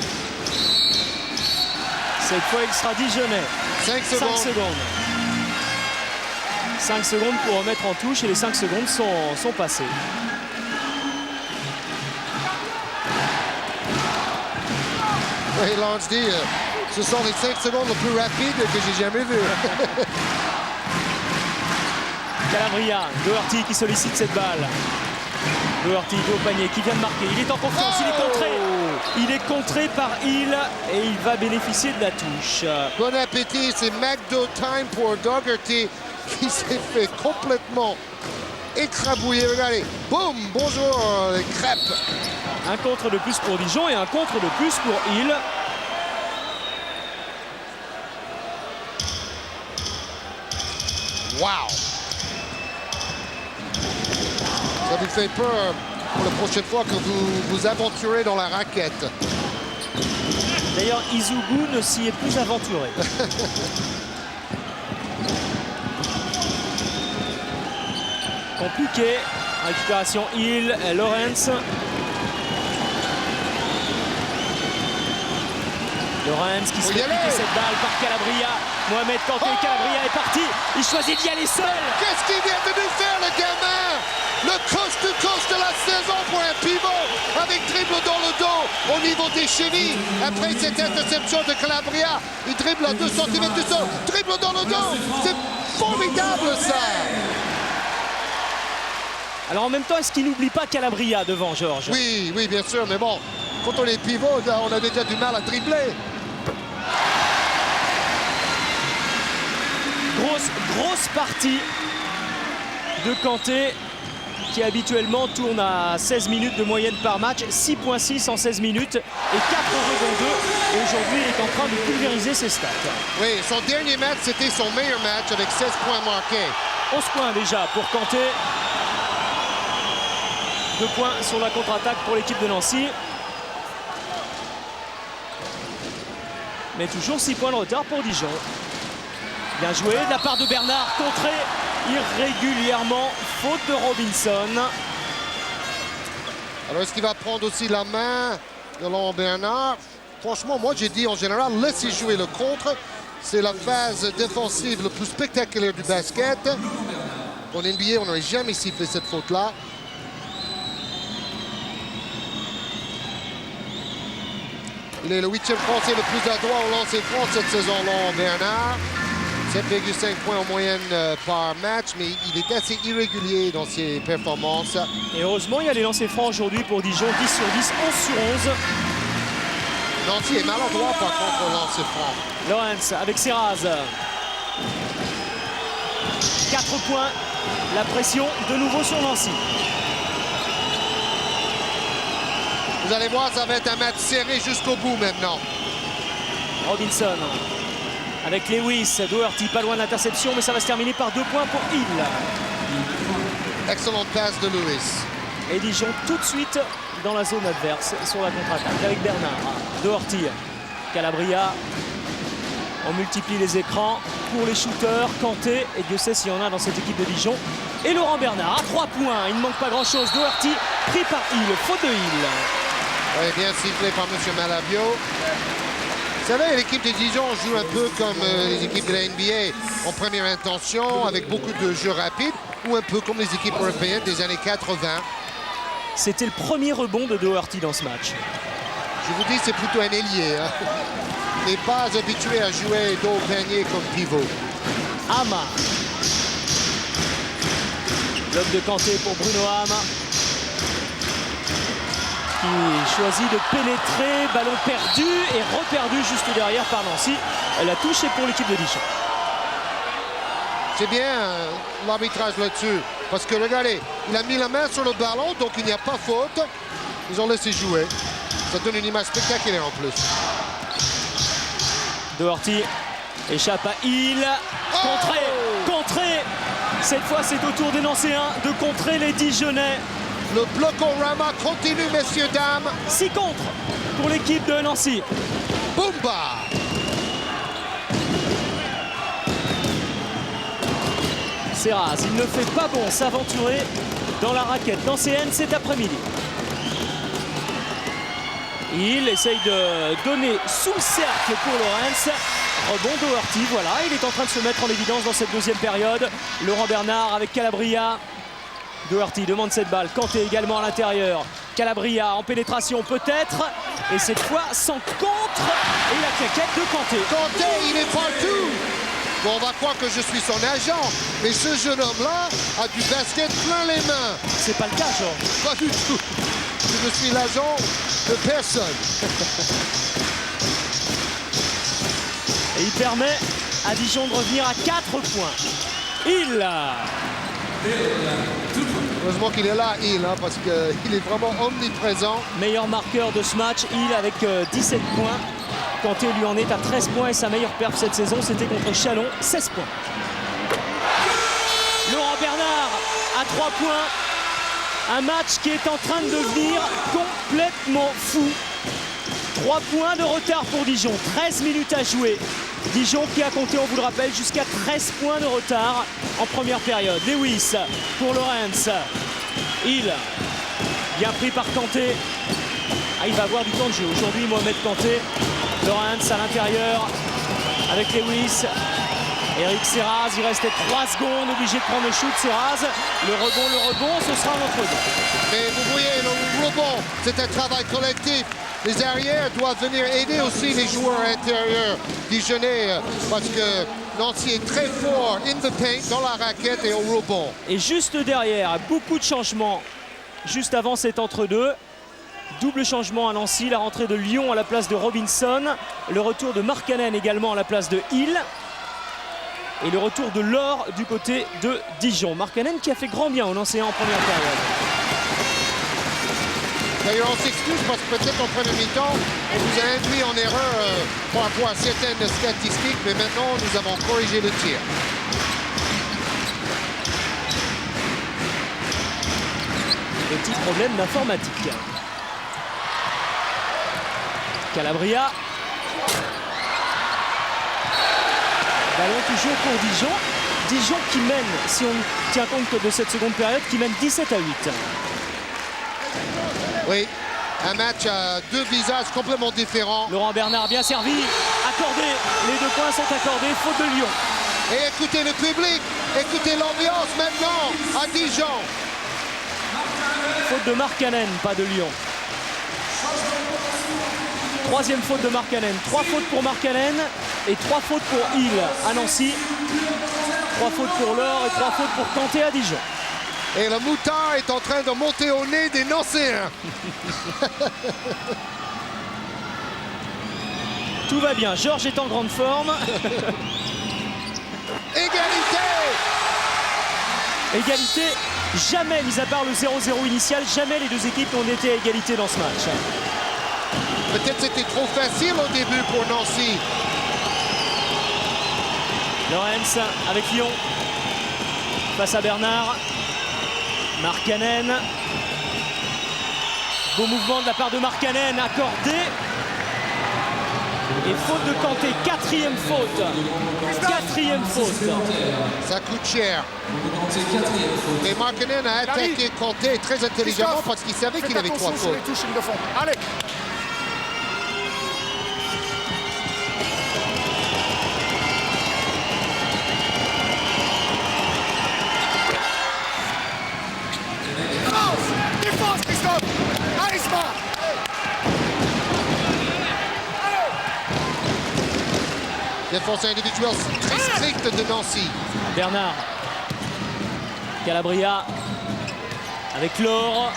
Cette fois, il sera Dijonnais. 5 secondes. 5 secondes. 5 secondes pour remettre en touche et les 5 secondes sont passées. Oui, Lance dit, ce sont les 5 secondes les plus rapides que j'ai jamais vues. Calabria, Doherty qui sollicite cette balle. Doherty au panier qui vient de marquer. Il est en confiance, il est contré. Il est contré par Hill et il va bénéficier de la touche. Bon appétit, c'est McDo time pour Doherty qui s'est fait complètement écrabouiller. Regardez, boum, bonjour les crêpes. Un contre de plus pour Dijon et un contre de plus pour Hill. Wow! Ça vous fait peur pour la prochaine fois que vous vous aventurez dans la raquette. D'ailleurs, Izugu ne s'y est plus aventuré. Compliqué. Récupération Hill, Lawrence. Lawrence qui se fait piquer cette balle par Calabria. Mohamed Kanté, Calabria est parti. Il choisit d'y aller seul. Qu'est-ce qu'il vient de nous faire, le gamin? Le coast-to-coast de la saison pour un pivot avec dribble dans le dos au niveau des chevilles. Après cette interception de Calabria, il dribble à 2 cm du sol. Dribble dans le dos. C'est formidable, ça. Alors en même temps, est-ce qu'il n'oublie pas Calabria devant, Georges? Oui, oui, bien sûr, mais bon, quand on est pivot, on a déjà du mal à dribbler. Grosse partie de Kanté qui habituellement tourne à 16 minutes de moyenne par match, 6,6 en 16 minutes et 4 rebonds 2. Et aujourd'hui, il est en train de pulvériser ses stats. Oui, son dernier match, c'était son meilleur match avec 16 points marqués. 11 points déjà pour Kanté. 2 points sur la contre-attaque pour l'équipe de Nancy. Mais toujours 6 points de retard pour Dijon. Bien joué de la part de Bernard, contré irrégulièrement, faute de Robinson. Alors, est-ce qu'il va prendre aussi la main de Laurent Bernard? Franchement, moi, j'ai dit en général, laissez jouer le contre. C'est la phase défensive la plus spectaculaire du basket. En NBA, on n'aurait jamais sifflé cette faute-là. Il est le 8e Français le plus adroit au lancer franc cette saison, Laurent Bernard. 7,5 points en moyenne par match, mais il est assez irrégulier dans ses performances. Et heureusement, il y a les lancers francs aujourd'hui pour Dijon, 10 sur 10, 11 sur 11. Nancy est maladroit par contre au lancer franc. Lawrence avec Serraz. 4 points, la pression de nouveau sur Nancy. Vous allez voir, ça va être un match serré jusqu'au bout maintenant. Robinson avec Lewis, Doherty pas loin de l'interception, mais ça va se terminer par 2 points pour Hill. Excellente passe de Lewis. Et Dijon tout de suite dans la zone adverse sur la contre-attaque avec Bernard. Doherty, Calabria. On multiplie les écrans pour les shooters. Kanté, et Dieu sait s'il y en a dans cette équipe de Dijon. Et Laurent Bernard à 3 points. Il ne manque pas grand-chose. Doherty pris par Hill, faute de Hill. Oui, bien sifflé par M. Malavio. Vous savez, l'équipe de Dijon joue un peu comme les équipes de la NBA en première intention, avec beaucoup de jeux rapides, ou un peu comme les équipes européennes des années 80. C'était le premier rebond de Doherty dans ce match. Je vous dis, c'est plutôt un ailier. Hein. Il n'est pas habitué à jouer dos au panier comme pivot. Ama. Bloc de Kanté pour Bruno Ama, qui choisit de pénétrer, ballon perdu et reperdu juste derrière par Nancy. La touche est pour l'équipe de Dijon. C'est bien l'arbitrage là-dessus, parce que regardez, il a mis la main sur le ballon, donc il n'y a pas faute. Ils ont laissé jouer. Ça donne une image spectaculaire en plus. Doherty échappe à Hill. Contré, contré. Cette fois, c'est au tour des Nancéens de contrer les Dijonnais. Le blocorama continue, messieurs, dames. 6 contre pour l'équipe de Nancy. Boumba! Serraz, il ne fait pas bon s'aventurer dans la raquette nancéenne cet après-midi. Il essaye de donner sous le cercle pour Lawrence. Rebond Doherty, voilà, il est en train de se mettre en évidence dans cette deuxième période. Laurent Bernard avec Calabria. Doherty demande cette balle. Kanté également à l'intérieur. Calabria en pénétration peut-être. Et cette fois sans contre. Et la claquette de Kanté. Kanté, il est partout. Bon, on va croire que je suis son agent, mais ce jeune homme-là a du basket plein les mains. C'est pas le cas, Georges. Pas du tout. Je ne suis l'agent de personne. Et il permet à Dijon de revenir à 4 points. Il Heureusement qu'il est là, parce qu'il est vraiment omniprésent. meilleur marqueur de ce match, il avec 17 points. Kanté lui en est à 13 points et sa meilleure perf cette saison, c'était contre Chalon, 16 points. Laurent Bernard à 3 points. Un match qui est en train de devenir complètement fou. 3 points de retard pour Dijon, 13 minutes à jouer. Dijon qui a compté, on vous le rappelle, jusqu'à 13 points de retard en première période. Lewis pour Lawrence. Il, bien pris par Kanté. Ah, il va avoir du temps de jeu. Aujourd'hui, Mohamed Kanté. Lawrence à l'intérieur avec Lewis. Eric Serraz, il restait 3 secondes, obligé de prendre le shoot. Serraz, le rebond, ce sera un autre but. Mais vous voyez, le rebond, c'est un travail collectif. Les arrières doivent venir aider aussi les joueurs intérieurs dijonnais parce que Nancy est très fort in the paint, dans la raquette et au rebond. Et juste derrière, beaucoup de changements juste avant cet entre-deux. Double changement à Nancy, la rentrée de Lyon à la place de Robinson, le retour de Markkanen également à la place de Hill et le retour de Laure du côté de Dijon. Markkanen qui a fait grand bien au Nancéen en première période. D'ailleurs, on s'excuse parce que peut-être en première mi-temps, on vous a induit en erreur par rapport à certaines statistiques, mais maintenant, nous avons corrigé le tir. Petit problème d'informatique. Calabria. Ballon toujours pour Dijon. Dijon qui mène, si on tient compte de cette seconde période, qui mène 17 à 8. Oui, un match à 2 visages complètement différents. Laurent Bernard bien servi, accordé, les 2 points sont accordés, faute de Lyon. Et écoutez le public, écoutez l'ambiance maintenant à Dijon. Faute de Markkanen, pas de Lyon. Troisième faute de Markkanen. 3 fautes pour Markkanen et 3 fautes pour Hill à Nancy. 3 fautes pour Laure et 3 fautes pour Kanté à Dijon. Et le moutard est en train de monter au nez des Nancéens. Tout va bien, Georges est en grande forme. Égalité! Égalité, jamais, mis à part le 0-0 initial, jamais les deux équipes n'ont été à égalité dans ce match. Peut-être c'était trop facile au début pour Nancy. Lawrence avec Lyon. Face à Bernard. Markkanen. Beau mouvement de la part de Markkanen, accordé. Et faute de Kanté, 4e faute. 4e faute. Ça coûte cher. Mais Markkanen a attaqué Kanté très intelligemment parce qu'il savait qu'il avait 3 fautes. Allez. Défense, Christophe. Allez, Smart. Défense individuelle très stricte de Nancy. Bernard. Calabria. Avec Laure.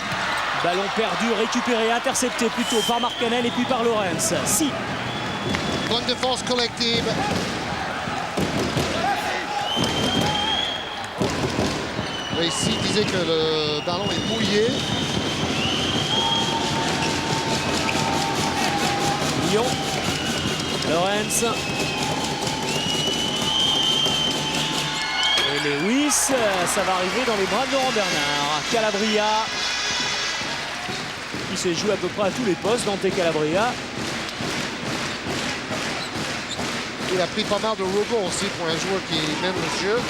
Ballon perdu, récupéré, intercepté plutôt par Markkanen et puis par Lawrence. Si. Bonne défense collective. Ici disait que le ballon est mouillé. Lyon. Lawrence. Et Lewis, ça va arriver dans les bras de Laurent Bernard. Calabria, qui s'est joué à peu près à tous les postes, Dante Calabria. Il a pris pas mal de rebonds aussi pour un joueur qui mène le jeu.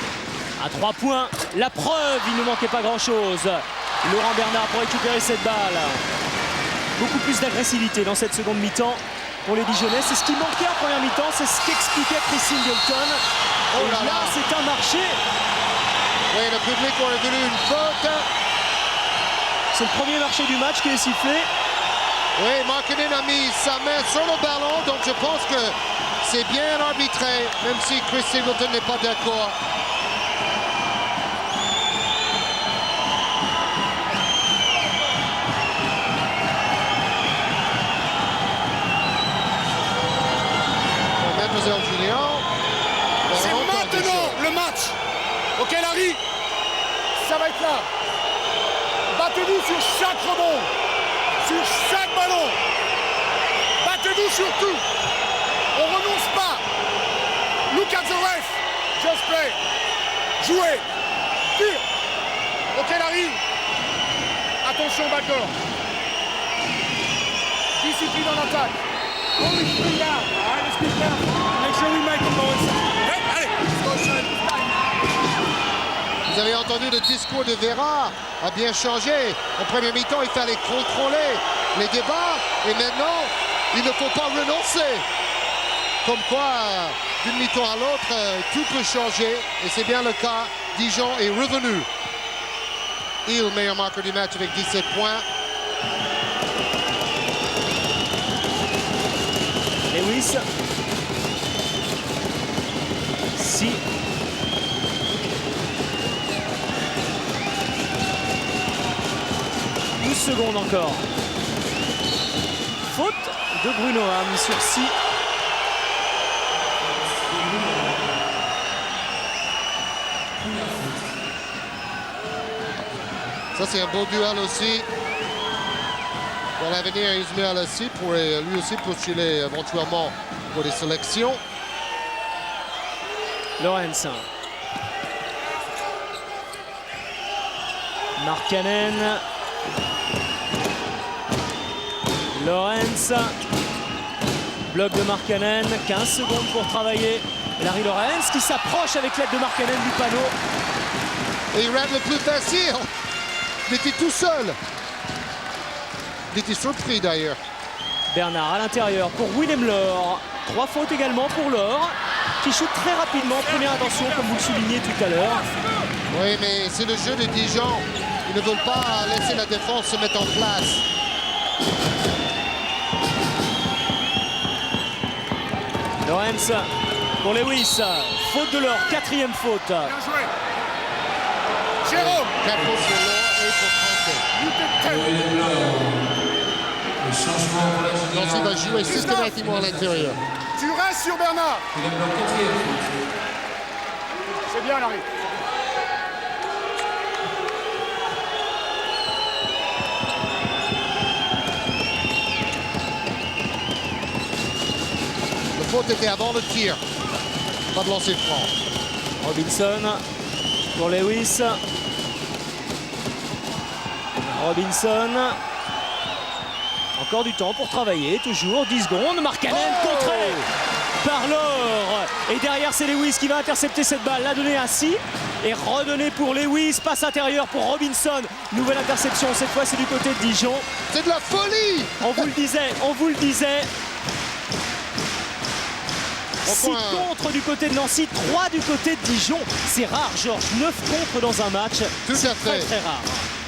À 3 points, la preuve, il ne manquait pas grand-chose. Laurent Bernard pour récupérer cette balle. Beaucoup plus d'agressivité dans cette seconde mi-temps pour les Dijonnais. C'est ce qui manquait en première mi-temps, c'est ce qu'expliquait Chris Singleton. Oh là Et là, c'est un marché. Oui, le public aurait voulu une faute. C'est le premier marché du match qui est sifflé. Oui, Markkanen a mis sa main sur le ballon, donc je pense que C'est bien arbitré, même si Chris Singleton n'est pas d'accord. Mademoiselle Junior. C'est maintenant le match. Ok, Larry, ça va être là. Battez-vous sur chaque rebond, sur chaque ballon. Battez-vous sur tout. On renonce pas. Look at the ref. Just play. Jouez. Tire. Ok, Larry. Attention, backdoor. Discipline en attaque. Only speed down. All right, let's speed down. Make sure we make them go inside. Hey, allez. Let's go, Sean. Vous avez entendu le discours de Vera a bien changé. En première mi-temps, il fallait contrôler les débats. Et maintenant, il ne faut pas renoncer. Comme quoi, d'une mi-temps à l'autre, tout peut changer. Et c'est bien le cas. Dijon est revenu. Hill, meilleur marqueur du match avec 17 points. Lewis. Si. 12 secondes encore. Faute de Bruno Ham sur 6. Ça, c'est un beau duel aussi. Dans l'avenir, Ismaël Assi pourrait lui aussi postuler éventuellement pour des sélections. Lorenz. Markkanen. Lorenz. Bloc de Markkanen. 15 secondes pour travailler. Larry Lorenz qui s'approche avec l'aide de Markkanen du panneau. Et il rate le plus facile. Il était tout seul. Il était surpris d'ailleurs. Bernard à l'intérieur pour Willem Laure. 3 fautes également pour Laure qui shoot très rapidement. Première attention comme vous le soulignez tout à l'heure. Oui, mais c'est le jeu de Dijon. Ils ne veulent pas laisser la défense se mettre en place. Lorenz pour Lewis. Faute de Laure, 4e faute. Bien joué. Jérôme. 4 fautes pour Laure et pour Nancy. Nancy va jouer systématiquement à l'intérieur. Tu restes sur Bernard. C'est bien, Larry. Le faute était avant le tir. Pas de lancer franc. Robinson pour Lewis. Robinson. Encore du temps pour travailler, toujours 10 secondes. Markkanen contré par Laure. Et derrière, c'est Lewis qui va intercepter cette balle. La donner à Si. Et redonner pour Lewis. Passe intérieure pour Robinson. Nouvelle interception, cette fois c'est du côté de Dijon. C'est de la folie. On vous le disait. 6 contre du côté de Nancy, 3 du côté de Dijon. C'est rare, Georges. 9 contre dans un match. Tout à fait. Très rare.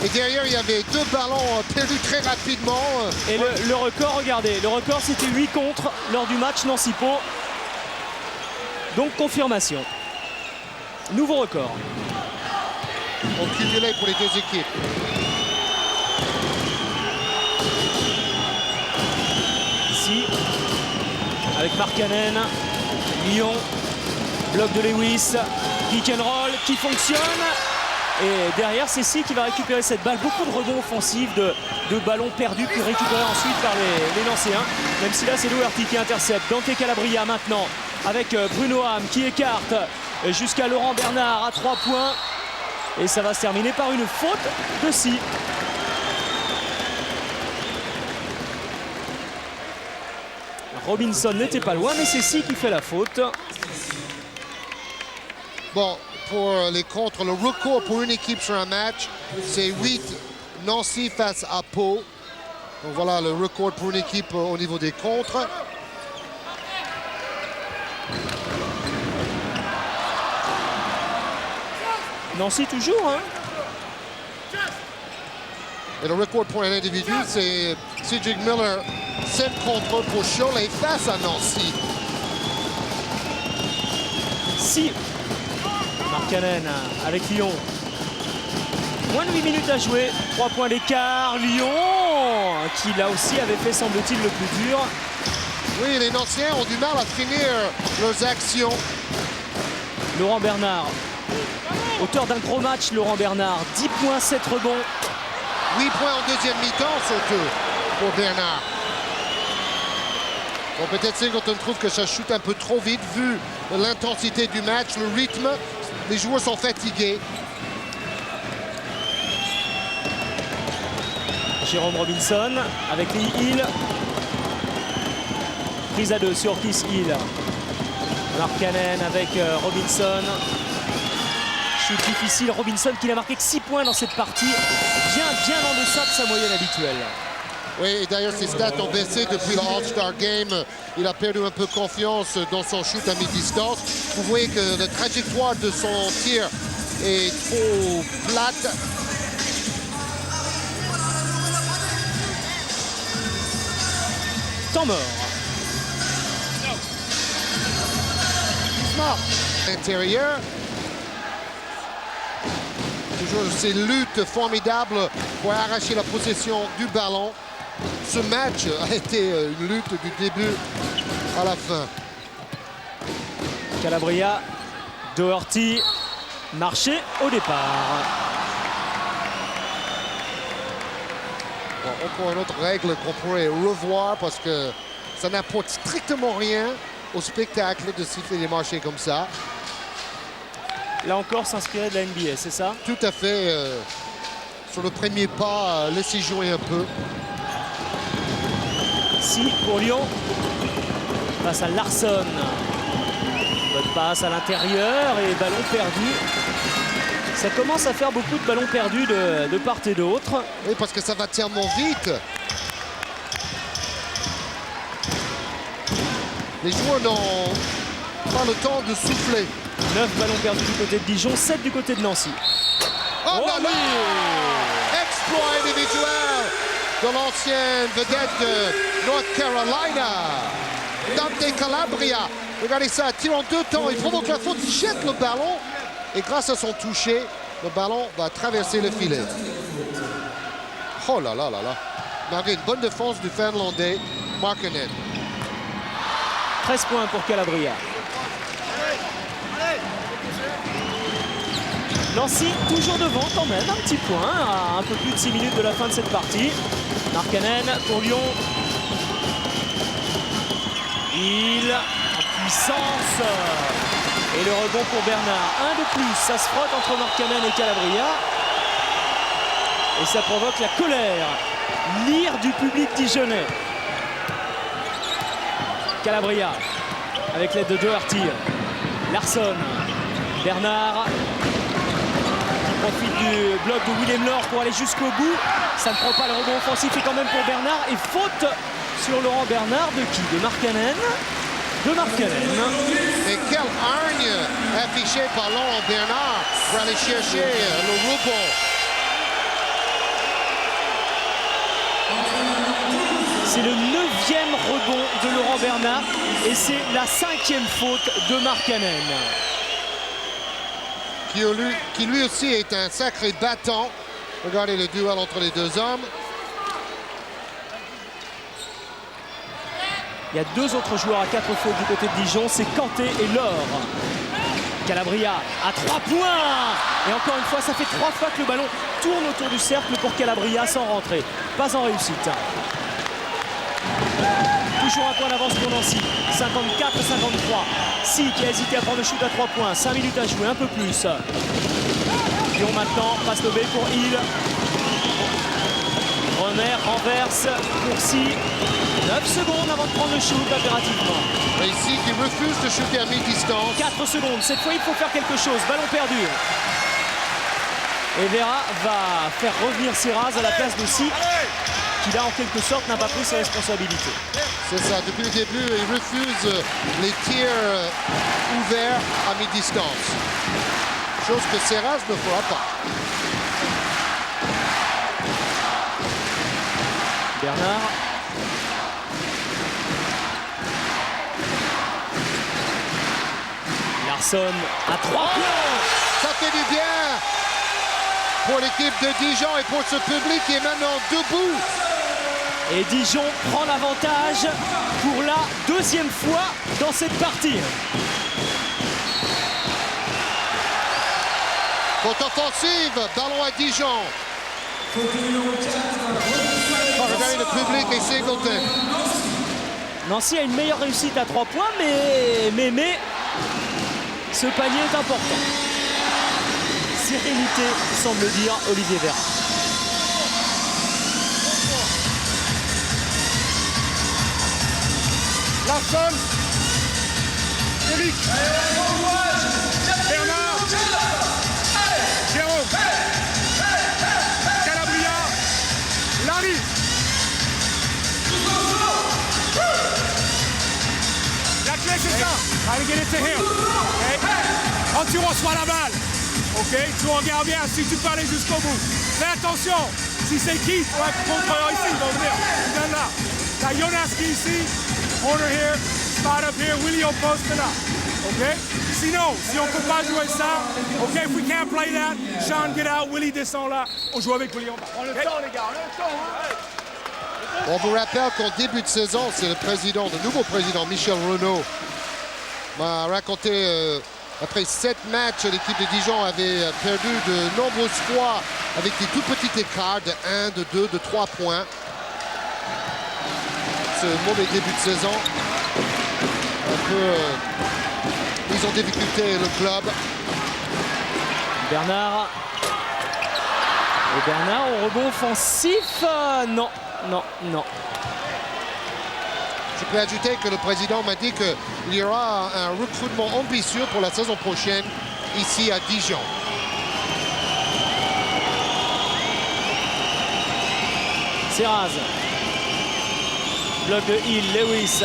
Et derrière, il y avait 2 ballons perdus très rapidement. Et le record, regardez, le record c'était 8 contre lors du match Nancy-Pau. Donc confirmation. Nouveau record. On cumulait pour les deux équipes. Ici, avec Markkanen, Lyon, bloc de Lewis, kick and roll qui fonctionne. Et derrière, c'est Si qui va récupérer cette balle. Beaucoup de rebonds offensifs, de ballons perdus, puis récupérés ensuite par les Nancéens. Même si là, c'est Doherty qui intercepte. Dante Calabria maintenant, avec Bruno Ham qui écarte jusqu'à Laurent Bernard à 3 points. Et ça va se terminer par une faute de Si. Robinson n'était pas loin, mais c'est Si qui fait la faute. Bon, pour les contres, le record pour une équipe sur un match, c'est 8 Nancy face à Pau. Donc voilà le record pour une équipe au niveau des contres. Nancy toujours, hein. Et le record pour un individu, c'est Cedric Miller, 7 contre pour Cholet face à Nancy. Si Markkanen avec Lyon. Moins de 8 minutes à jouer, 3 points d'écart. Lyon, qui là aussi avait fait, semble-t-il, le plus dur. Oui, les Nanciens ont du mal à finir leurs actions. Laurent Bernard, auteur d'un gros match, Laurent Bernard. 10 points, 7 rebonds. 8 points en deuxième mi-temps, surtout, pour Bernard. Bon, peut-être Singleton trouve que ça chute un peu trop vite, vu l'intensité du match, le rythme. Les joueurs sont fatigués. Jérôme Robinson avec Lee Hill. Prise à 2 sur Keith Hill. Markkanen avec Robinson. Chute difficile. Robinson qui n'a marqué que 6 points dans cette partie. Bien en deçà de sa moyenne habituelle. Oui, et d'ailleurs, ses stats ont baissé depuis le All-Star Game. Il a perdu un peu confiance dans son shoot à mi-distance. Vous voyez que la trajectoire de son tir est trop plate. Temps mort. Intérieur. Toujours ces luttes formidables pour arracher la possession du ballon. Ce match a été une lutte du début à la fin. Calabria, Doherty, marché au départ. Bon, encore une autre règle qu'on pourrait revoir parce que ça n'apporte strictement rien au spectacle de siffler des marchés comme ça. Là encore, s'inspirer de la NBA, c'est ça? Tout à fait. Sur le premier pas, laisser jouer un peu. Si pour Lyon, face à Larsson. Bonne passe à l'intérieur et ballon perdu. Ça commence à faire beaucoup de ballons perdus de part et d'autre. Oui, parce que ça va tellement vite. Les joueurs n'ont pas le temps de souffler. 9 ballons perdus du côté de Dijon, 7 du côté de Nancy. Oh là là! Oui. Exploit individuel de l'ancienne vedette de North Carolina, Dante Calabria. Regardez ça, tir en 2 temps, il provoque la faute, il jette le ballon. Et grâce à son toucher, le ballon va traverser le filet. Oh là là là là. Malgré une bonne défense du Finlandais, Markkanen. 13 points pour Calabria. Nancy toujours devant quand même, un petit point, à un peu plus de 6 minutes de la fin de cette partie. Markkanen pour Lyon. Il en puissance. Et le rebond pour Bernard. Un de plus, ça se frotte entre Markkanen et Calabria. Et ça provoque la colère, l'ire du public dijonnais. Calabria avec l'aide de Doherty. Larsson. Bernard qui profite du bloc de Willem Lor pour aller jusqu'au bout. Ça ne prend pas le rebond offensif et quand même pour Bernard. Et faute sur Laurent Bernard de qui? De Markkanen. De Markkanen. Et quelle hargne affichée par Laurent Bernard pour aller chercher le rebond. C'est le 9e rebond de Laurent Bernard et c'est la 5e faute de Markkanen. Qui lui aussi est un sacré battant. Regardez le duel entre les deux hommes. Il y a 2 autres joueurs à 4 fautes du côté de Dijon, c'est Kanté et Lor. Calabria à 3 points. Et encore une fois, ça fait 3 fois que le ballon tourne autour du cercle pour Calabria sans rentrer. Pas en réussite. Toujours un point d'avance pour Nancy. 54-53. Si qui a hésité à prendre le shoot à 3 points. 5 minutes à jouer, un peu plus. Lyon maintenant, passe lobé pour Hill. Remer renverse pour Si. 9 secondes avant de prendre le shoot impérativement. Et ici qui refuse de shooter à mi-distance. 4 secondes. Cette fois, il faut faire quelque chose. Ballon perdu. Et Vera va faire revenir Serraz à la place de Si, qui là en quelque sorte n'a pas pris ses responsabilités. C'est ça, depuis le début, il refuse les tirs ouverts à mi-distance. Chose que Serraz ne fera pas. Bernard. Larsson à 3 points. Ça fait du bien pour l'équipe de Dijon et pour ce public qui est maintenant debout. Et Dijon prend l'avantage pour la deuxième fois dans cette partie. Faute offensive, ballon à Dijon. Regardez le public et Singleton. Nancy a une meilleure réussite à 3 points, mais ce panier est important. Sérénité, semble dire Olivier Vert. Larsson, Eric, Bernard, Jérôme, Calabria, Larry. La clé c'est ça. Allez, get it to him. Okay. Quand tu reçois la balle, ok, tu regardes bien si tu peux aller jusqu'au bout. Fais attention, si c'est qui, tu vas être contrôleur ici, il va venir. Viens là. T'as Jonaski ici, corner here, spot up here, Willie au poste là. Ok? Sinon, si on ne peut pas jouer ça, ok, if we can't play that, Sean get out, Willie descend là, on joue avec Willie en bas. On a le temps les gars, on a le temps. Hein? On vous rappelle qu'en début de saison, c'est le nouveau président Michel Renaud m'a raconté après 7 matchs, l'équipe de Dijon avait perdu de nombreuses fois avec des tout petits écarts de 1, de 2, de 3 points. Ce mauvais début de saison, un peu ils ont difficulté le club. Bernard. Et Bernard au rebond offensif. Non. Je peux ajouter que le président m'a dit qu'il y aura un recrutement ambitieux pour la saison prochaine ici à Dijon. Serraz. Bloc de Hill, Lewis.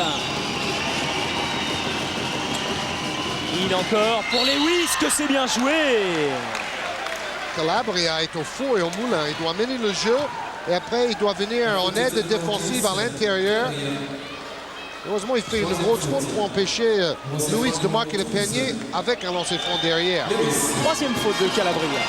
Hill encore pour Lewis, que c'est bien joué. Calabria est au four et au moulin. Il doit mener le jeu et après il doit venir en aide défensive à l'intérieur. Heureusement, il fait une grosse faute pour empêcher Lewis de marquer le panier avec un lancer franc derrière. Troisième faute de Calabria.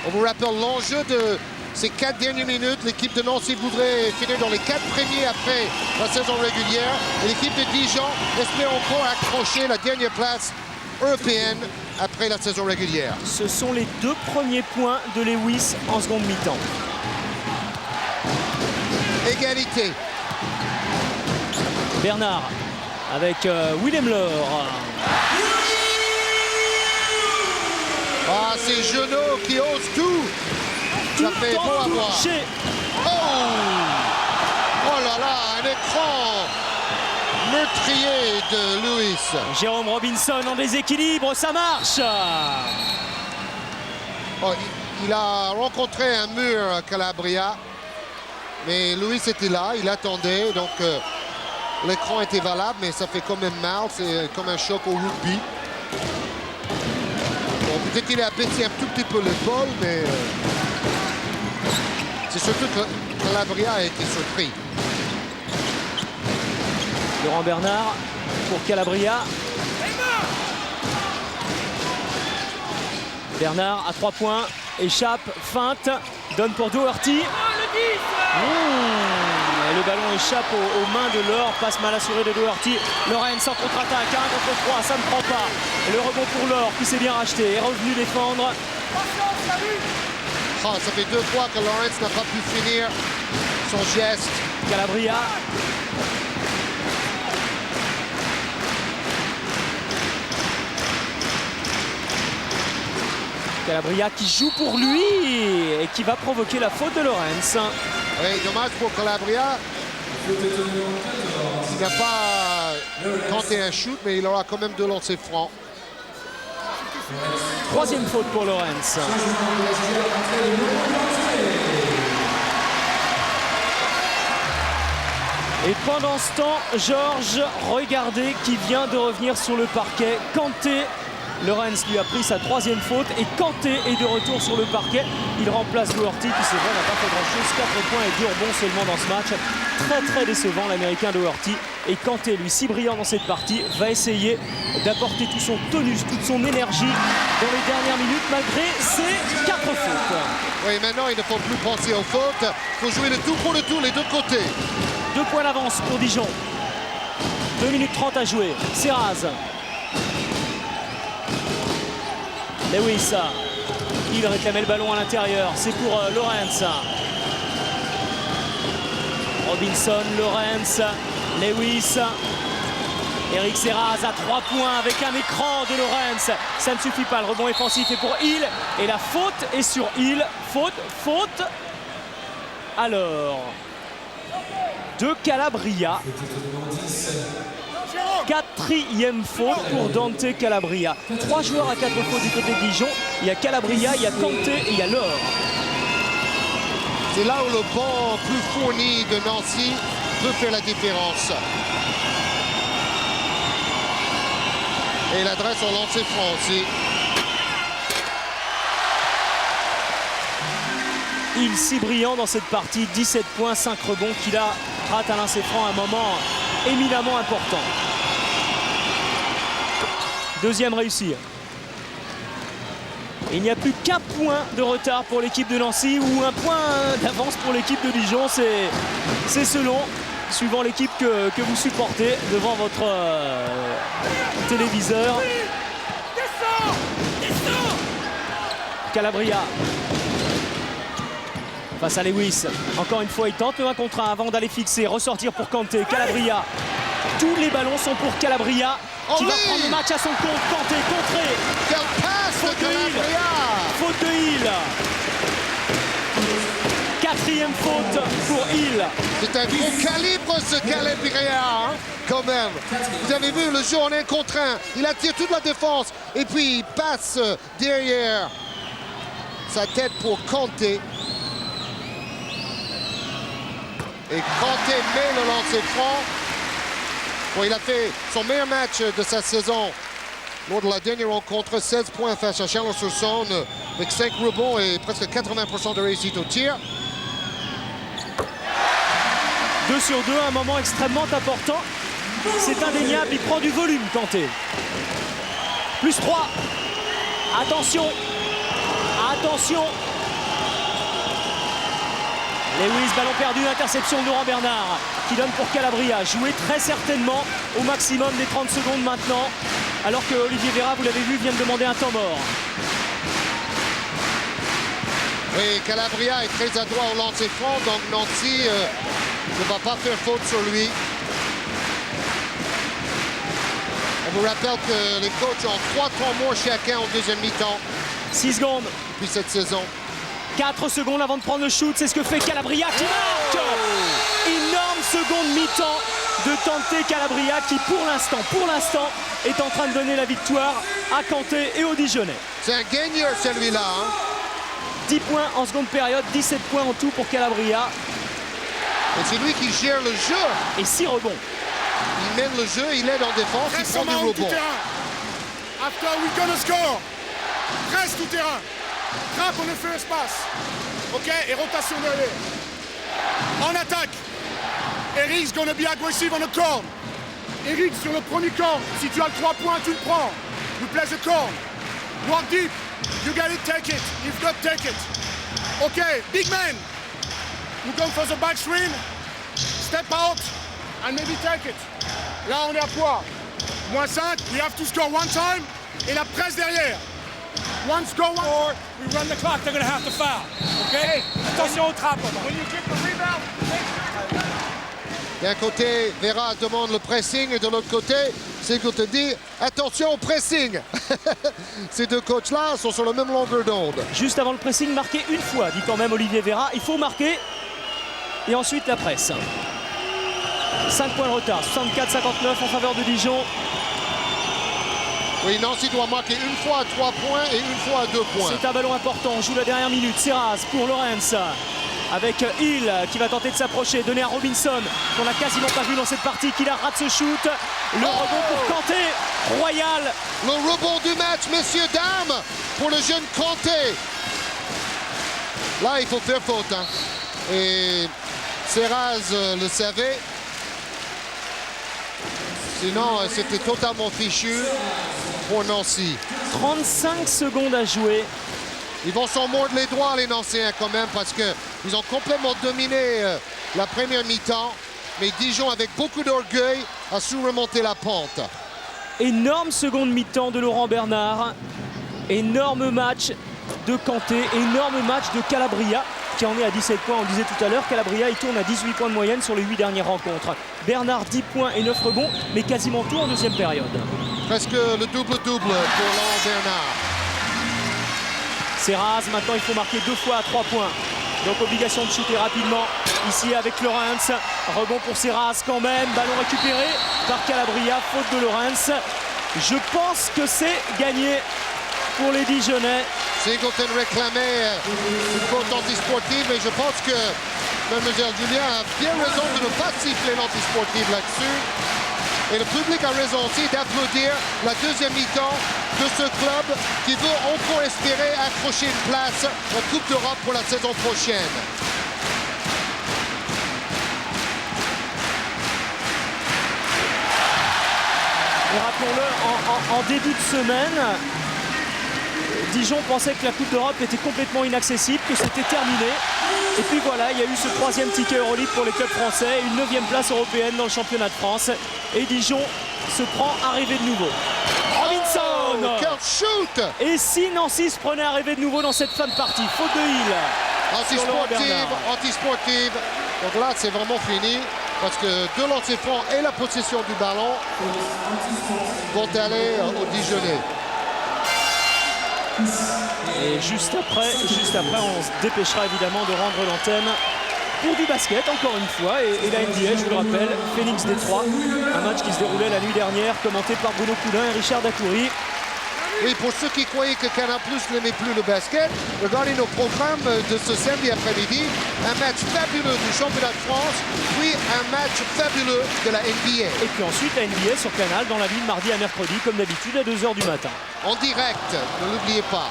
On vous rappelle l'enjeu de ces 4 dernières minutes. L'équipe de Nancy voudrait finir dans les 4 premiers après la saison régulière. Et l'équipe de Dijon espère encore accrocher la dernière place européenne après la saison régulière. Ce sont les 2 premiers points de Lewis en seconde mi-temps. Égalité. Bernard avec Willem Laure. Ah, c'est Jeannot qui ose tout. Ça fait beau à voir. Oh là là, un écran meurtrier de Lewis. Jérôme Robinson en déséquilibre, ça marche. Oh, il a rencontré un mur, Calabria. Mais Lewis était là, il attendait. Donc l'écran était valable, mais ça fait quand même mal. C'est comme un choc au rugby. Bon, peut-être qu'il a baissé un tout petit peu l'épaule, mais c'est surtout que Calabria a été surpris. Laurent Bernard pour Calabria. Bernard à 3 points, échappe, feinte, donne pour Doherty. Le ballon échappe aux mains de Laure, passe mal assuré de Doherty. Lawrence en contre-attaque, 1 contre 3, ça ne prend pas. Et le rebond pour Laure qui s'est bien racheté, est revenu défendre. Oh, ça fait 2 fois que Lawrence n'a pas pu finir son geste. Calabria. Calabria qui joue pour lui et qui va provoquer la faute de Lawrence. Oui, dommage pour Calabria. Il n'a pas tenté un shoot, mais il aura quand même 2 lancers francs. Troisième faute pour Lawrence. Et pendant ce temps, Georges, regardez qui vient de revenir sur le parquet. Kanté Lorenz lui a pris sa 3e faute et Kanté est de retour sur le parquet. Il remplace Doherty qui, c'est vrai, n'a pas fait grand-chose. 4 points et 2 rebonds seulement dans ce match. Très décevant l'Américain Doherty. Et Kanté, lui, si brillant dans cette partie, va essayer d'apporter tout son tonus, toute son énergie dans les dernières minutes malgré ses 4 fautes. Oui, maintenant il ne faut plus penser aux fautes. Il faut jouer le tout pour le tout, les deux côtés. 2 points d'avance pour Dijon. 2 minutes 30 à jouer. Serraz. Lewis. Il réclamait le ballon à l'intérieur. C'est pour Lorenz. Robinson, Lorenz, Lewis. Eric Serraz à 3 points avec un écran de Lorenz. Ça ne suffit pas. Le rebond offensif est pour Hill. Et la faute est sur Hill. Faute. Alors, de Calabria. 4e faute pour Dante Calabria. 3 joueurs à 4 fautes du côté de Dijon. Il y a Calabria, il y a Kanté et il y a Laure. C'est là où le banc plus fourni de Nancy peut faire la différence. Et il adresse au lancer franc aussi. Il si brillant dans cette partie, 17 points, 5 rebonds, qu'il a rate un lancer franc à un moment éminemment important. 2e réussi. Il n'y a plus qu'un point de retard pour l'équipe de Nancy ou un point d'avance pour l'équipe de Dijon. C'est selon, suivant l'équipe que vous supportez devant votre téléviseur. Calabria face à Lewis. Encore une fois, il tente le 1 contre 1 avant d'aller fixer, ressortir pour Kanté. Calabria. Tous les ballons sont pour Calabria qui va prendre le match à son compte. Kanté contré. Quelle passe de Calabria. Faute de Hill. 4e faute pour Hill. C'est un gros calibre ce Calabria, hein, quand même. Vous avez vu le jeu en 1 contre 1. Il attire toute la défense et puis il passe derrière sa tête pour Kanté. Et Kanté met le lancer franc. Bon, il a fait son meilleur match de sa saison lors de la dernière rencontre. 16 points face à Chalon-sur-Saône avec 5 rebonds et presque 80% de réussite au tir. 2 sur 2, un moment extrêmement important. C'est indéniable, il prend du volume, Kanté. Plus 3. Attention. Lewis, ballon perdu, interception de Laurent Bernard qui donne pour Calabria. Joué très certainement au maximum des 30 secondes maintenant, alors que Olivier Vera, vous l'avez vu, vient de demander un temps mort. Oui, Calabria est très adroit au lancer franc, donc Nancy ne va pas faire faute sur lui. On vous rappelle que les coachs ont 3 temps morts chacun en deuxième mi-temps. 6 secondes. Depuis cette saison. 4 secondes avant de prendre le shoot, c'est ce que fait Calabria qui marque. Énorme seconde mi-temps de Dante Calabria qui pour l'instant est en train de donner la victoire à Kanté et aux Dijonnais. C'est un gagneur celui-là. Hein. 10 points en seconde période, 17 points en tout pour Calabria. Et c'est lui qui gère le jeu. Et 6 rebonds. Il mène le jeu, il aide en défense, il prend du rebond. After we gonna score. Reste tout terrain. Trappe, on ne fait espace. Ok, et rotation derrière. En attaque. Eric's gonna be aggressive on the corner. Eric sur le premier corner. Si tu as le 3 points, tu le prends. You play the corner. Walk deep. You got it, take it. You've got take it. Ok, big man. You go for the back screen. Step out and maybe take it. Là, on est à quoi? -5. We have to score 1 time. Et la presse derrière. One score, 1 more. We run the clock. They're going to have to foul. Okay? Attention aux trappes. When you get the rebound, d'un côté, Vera demande le pressing et de l'autre côté, c'est qu'on te dit attention au pressing. Ces deux coachs-là sont sur la même longueur d'onde. Juste avant le pressing, marqué une fois, dit quand même Olivier Vera. Il faut marquer. Et ensuite la presse. 5 points de retard, 64-59 en faveur de Dijon. Oui, Nancy doit marquer une fois à 3 points et une fois à 2 points. C'est un ballon important, on joue la dernière minute. Serraz pour Lorenz. avec Hill qui va tenter de s'approcher, donner à Robinson qu'on n'a quasiment pas vu dans cette partie, qui la rate ce shoot. Le rebond pour Kanté, royal. Le rebond du match, messieurs, dames, pour le jeune Kanté. Là, il faut faire faute. Hein. Et Serraz le savait. Sinon, c'était totalement fichu pour Nancy. 35 secondes à jouer. Ils vont s'en mordre les doigts, les Nancéens, quand même, parce qu'ils ont complètement dominé la première mi-temps. Mais Dijon, avec beaucoup d'orgueil, a su remonter la pente. Énorme seconde mi-temps de Laurent Bernard. Énorme match de Kanté. Énorme match de Calabria, qui en est à 17 points. On disait tout à l'heure, Calabria, il tourne à 18 points de moyenne sur les 8 dernières rencontres. Bernard, 10 points et 9 rebonds, mais quasiment tout en deuxième période. Presque le double-double pour Laurent Bernard. Serraz, maintenant il faut marquer 2 fois à 3 points. Donc obligation de shooter rapidement ici avec Lawrence. Rebond pour Serraz quand même. Ballon récupéré par Calabria, faute de Lawrence. Je pense que c'est gagné pour les Dijonnais. Singleton réclamait une faute antisportive, mais je pense que Mademoiselle Julien a bien raison de ne pas siffler l'antisportive là-dessus. Et le public a raison aussi d'applaudir la deuxième mi-temps de ce club qui veut encore espérer accrocher une place en Coupe d'Europe pour la saison prochaine. Et rappelons-le, en début de semaine, Dijon pensait que la Coupe d'Europe était complètement inaccessible, que c'était terminé. Et puis voilà, il y a eu ce 3e ticket Euroleague pour les clubs français, une 9e place européenne dans le championnat de France. Et Dijon se prend à rêver de nouveau. Robinson! Oh, quel shoot! Et si Nancy se prenait à rêver de nouveau dans cette fin de partie? Faute de Hill. Antisportive. Donc là, c'est vraiment fini. Parce que de lancers francs et la possession du ballon vont aller aux Dijonnais. Et juste après, on se dépêchera évidemment de rendre l'antenne pour du basket, encore une fois. Et la NBA, je vous le rappelle, Phoenix Détroit, un match qui se déroulait la nuit dernière, commenté par Bruno Coulin et Richard Dacoury. Oui, pour ceux qui croyaient que Canal+ n'aimait plus le basket, regardez nos programmes de ce samedi après-midi. Un match fabuleux du championnat de France, puis un match fabuleux de la NBA. Et puis ensuite la NBA sur Canal dans la nuit de mardi à mercredi, comme d'habitude à 2 h du matin. En direct, ne l'oubliez pas.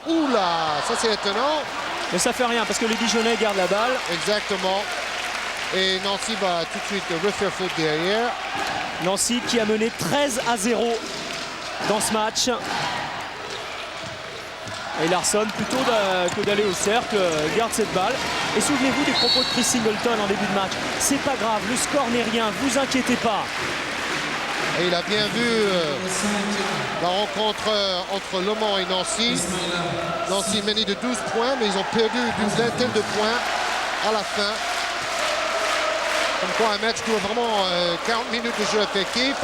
Oula, ça c'est étonnant. Mais ça fait rien parce que les Dijonnais gardent la balle. Exactement. Et Nancy va tout de suite refaire faute derrière. Nancy qui a mené 13-0 dans ce match. Et Larsson, plutôt que d'aller au cercle, garde cette balle. Et souvenez-vous des propos de Chris Singleton en début de match. C'est pas grave, le score n'est rien, vous inquiétez pas. Et il a bien vu la rencontre entre Le Mans et Nancy. Nancy menait de 12 points, mais ils ont perdu d'une vingtaine de points à la fin. Comme quoi un match qui a vraiment 40 minutes de jeu effectif.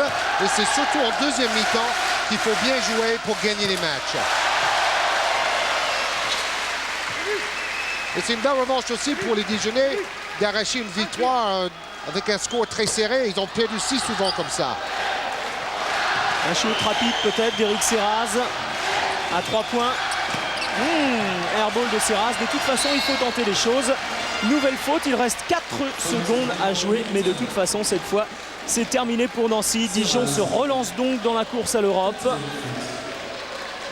Et c'est surtout en deuxième mi-temps qu'il faut bien jouer pour gagner les matchs. Et c'est une belle revanche aussi pour les Dijonnais d'arracher une victoire avec un score très serré. Ils ont perdu si souvent comme ça. Un shoot rapide peut-être d'Eric Serraz à 3 points. Airball de Serraz. De toute façon, il faut tenter les choses. Nouvelle faute, il reste 4 secondes à jouer. Mais de toute façon, cette fois, c'est terminé pour Nancy. Dijon se relance donc dans la course à l'Europe.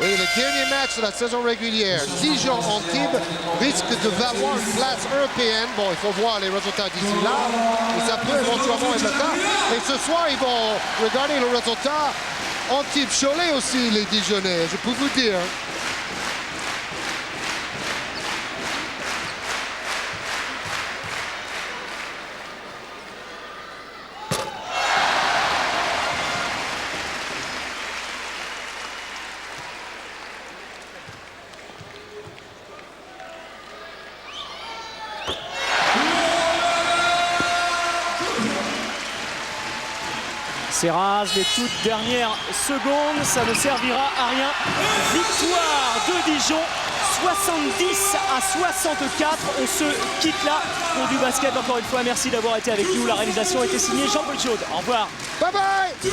Oui, le dernier match de la saison régulière, Dijon-Antibes, risque de valoir une place européenne. Bon, il faut voir les résultats d'ici là, mais ça peut éventuellement être le cas. Et ce soir, ils vont regarder le résultat Antibes-Cholet aussi, les Dijonnais, je peux vous dire. Serraz, les toutes dernières secondes, ça ne servira à rien. Victoire de Dijon, 70 à 64. On se quitte là pour du basket. Encore une fois, merci d'avoir été avec nous. La réalisation a été signée Jean-Paul Chaude. Au revoir. Bye bye.